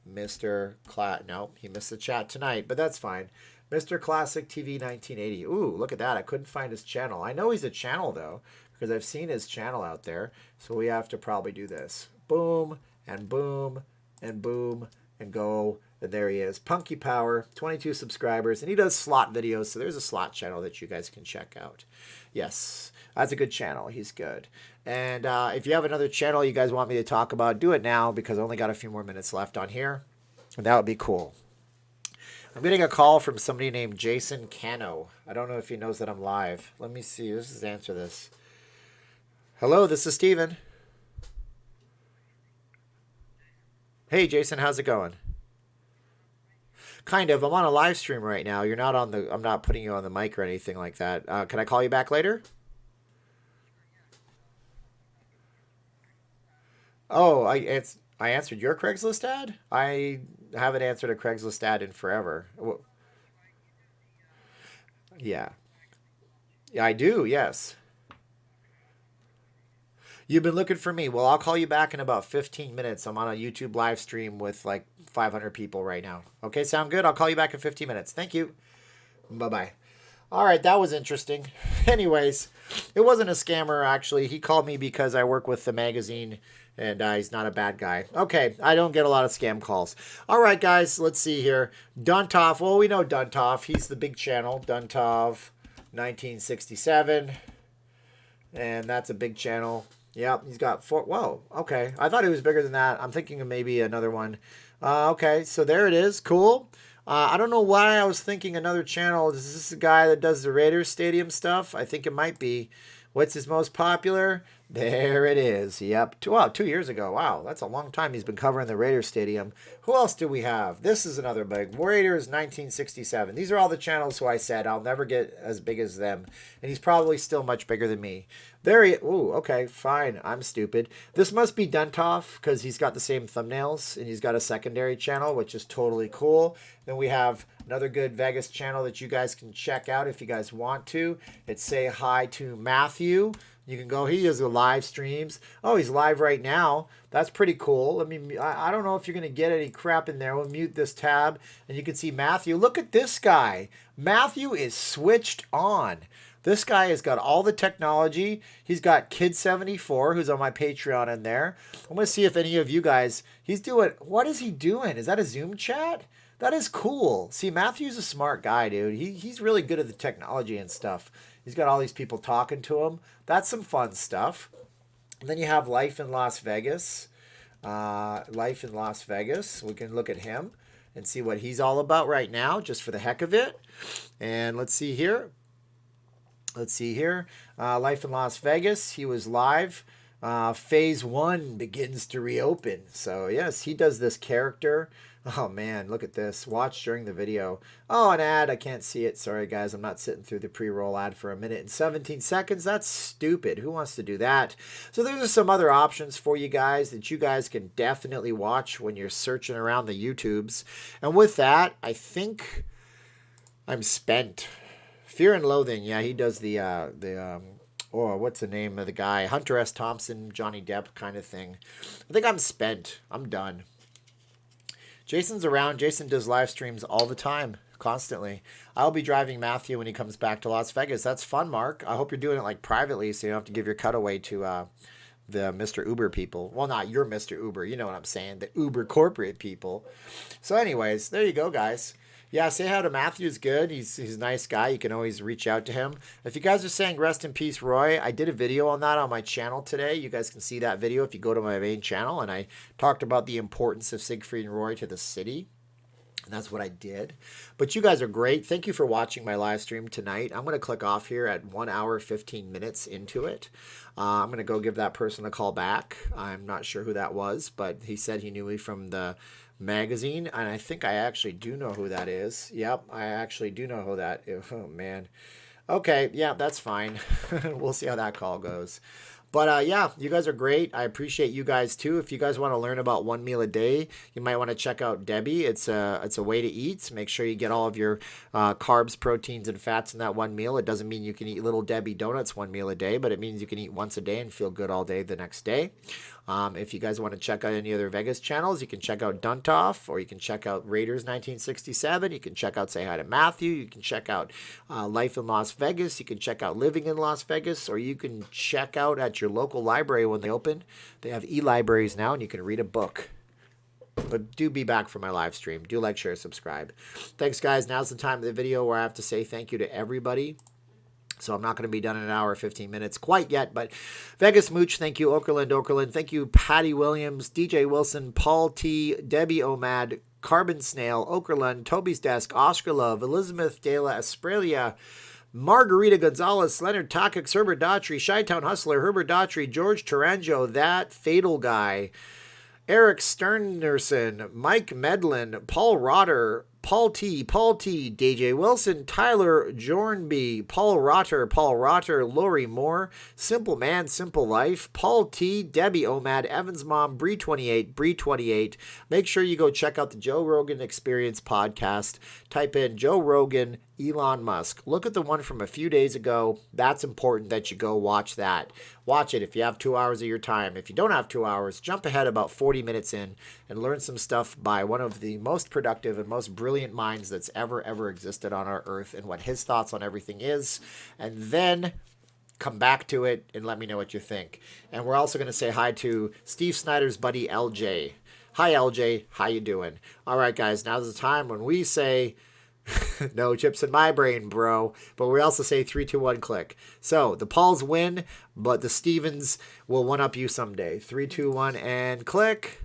Mr. No, he missed the chat tonight, but that's fine. Mr. Classic TV 1980. Ooh, look at that. I couldn't find his channel. I know he's a channel, though, because I've seen his channel out there. So we have to probably do this. Boom, and boom, and boom, and go. And there he is. Punky Power, 22 subscribers. And he does slot videos, so there's a slot channel that you guys can check out. Yes, that's a good channel. He's good. And if you have another channel you guys want me to talk about, do it now because I only got a few more minutes left on here. And that would be cool. I'm getting a call from somebody named Jason Cano. I don't know if he knows that I'm live. Let me see. Let's just answer this. Hello, this is Steven. Hey, Jason, how's it going? Kind of. I'm on a live stream right now. You're not on the. I'm not putting you on the mic or anything like that. Can I call you back later? Oh, I answered your Craigslist ad. I haven't answered a Craigslist ad in forever. Yeah, yeah, I do. Yes. You've been looking for me. Well, I'll call you back in about 15 minutes. I'm on a YouTube live stream with like 500 people right now. Okay, sound good? I'll call you back in 15 minutes. Thank you. Bye bye. All right, that was interesting. Anyways, it wasn't a scammer, actually. He called me because I work with the magazine and he's not a bad guy. Okay, I don't get a lot of scam calls. All right, guys, let's see here. Duntov. Well, we know Duntov. He's the big channel. Duntov 1967. And that's a big channel. Yep, he's got four. Whoa, okay. I thought he was bigger than that. I'm thinking of maybe another one. Okay, so there it is. Cool. I don't know why I was thinking another channel. Is this the guy that does the Raiders Stadium stuff? I think it might be. What's his most popular? There it is. Yep. 2 years ago. Wow, that's a long time he's been covering the Raiders Stadium. Who else do we have? This is another big. Raiders 1967. These are all the channels who I said I'll never get as big as them. And he's probably still much bigger than me. There he. Ooh, okay, fine. I'm stupid. This must be Duntov because he's got the same thumbnails and he's got a secondary channel, which is totally cool. Then we have another good Vegas channel that you guys can check out if you guys want to. It's Say Hi to Matthew. You can go. He does the live streams. Oh, he's live right now. That's pretty cool. I don't know if you're gonna get any crap in there. We'll mute this tab, and you can see Matthew. Look at this guy. Matthew is switched on. This guy has got all the technology. He's got Kid74, who's on my Patreon in there. I'm gonna see if any of you guys. He's doing. What is he doing? Is that a Zoom chat? That is cool. See, Matthew's a smart guy, dude. He's really good at the technology and stuff. He's got all these people talking to him. That's some fun stuff. And then you have Life in Las Vegas. Life in Las Vegas. We can look at him and see what he's all about right now, just for the heck of it. And let's see here. Life in Las Vegas. He was live. Phase 1 begins to reopen. So, yes, he does this character. Oh, man, look at this. Watch during the video. Oh, an ad. I can't see it. Sorry, guys. I'm not sitting through the pre-roll ad for 1 minute and 17 seconds. That's stupid. Who wants to do that? So there's some other options for you guys that you guys can definitely watch when you're searching around the YouTubes. And with that, I think I'm spent. Fear and Loathing. Yeah, he does what's the name of the guy? Hunter S. Thompson, Johnny Depp kind of thing. I think I'm spent. I'm done. Jason's around. Jason does live streams all the time, constantly. I'll be driving Matthew when he comes back to Las Vegas. That's fun, Mark. I hope you're doing it like privately so you don't have to give your cutaway to the Mr. Uber people. Well, not your Mr. Uber. You know what I'm saying. The Uber corporate people. So anyways, there you go, guys. Yeah, say hi to Matthew's good. He's a nice guy. You can always reach out to him. If you guys are saying rest in peace, Roy, I did a video on that on my channel today. You guys can see that video if you go to my main channel, and I talked about the importance of Siegfried and Roy to the city. And that's what I did. But you guys are great. Thank you for watching my live stream tonight. I'm going to click off here at 1 hour, 15 minutes into it. I'm going to go give that person a call back. I'm not sure who that was, but he said he knew me from the magazine, and I think I actually do know who that is. Yep, I actually do know who that is. Oh, man. Okay, yeah, that's fine. We'll see how that call goes. But yeah, you guys are great. I appreciate you guys too. If you guys want to learn about one meal a day, you might want to check out Debbie. It's a way to eat. Make sure you get all of your carbs, proteins, and fats in that one meal. It doesn't mean you can eat little Debbie donuts one meal a day, but it means you can eat once a day and feel good all day the next day. If you guys want to check out any other Vegas channels, you can check out Duntoff, or you can check out Raiders 1967. You can check out Say Hi to Matthew. You can check out Life in Las Vegas. You can check out Living in Las Vegas, or you can check out at your local library when they open. They have e-libraries now, and you can read a book. But do be back for my live stream. Do like, share, subscribe. Thanks, guys. Now's the time of the video where I have to say thank you to everybody. So I'm not going to be done in an hour, 15 minutes quite yet. But Vegas Mooch, thank you. Okerlund. Thank you. Patty Williams, DJ Wilson, Paul T, Debbie Omad, Carbon Snail, Okerlund, Toby's Desk, Oscar Love, Elizabeth De La Australia, Margarita Gonzalez, Leonard Takix, Herbert Daughtry, Chi-Town Hustler, Herbert Daughtry, George Taranjo, That Fatal Guy, Eric Sternerson, Mike Medlin, Paul Rotter, Paul T, DJ Wilson, Tyler Jornby, Paul Rotter, Lori Moore, Simple Man, Simple Life, Paul T, Debbie Omad, Evans Mom, Bree28. Make sure you go check out the Joe Rogan Experience podcast. Type in Joe Rogan, Elon Musk. Look at the one from a few days ago. That's important that you go watch that. Watch it if you have 2 hours of your time. If you don't have 2 hours, jump ahead about 40 minutes in and learn some stuff by one of the most productive and most brilliant minds that's ever existed on our earth, and what his thoughts on everything is. And then come back to it and let me know what you think. And we're also going to say hi to Steve Snyder's buddy, LJ. Hi, LJ. How you doing? All right, guys. Now's the time when we say... no chips in my brain, bro. But we also say 3, 2, 1, click. So the Pauls win, but the Stevens will one-up you someday. 3, 2, 1, and click.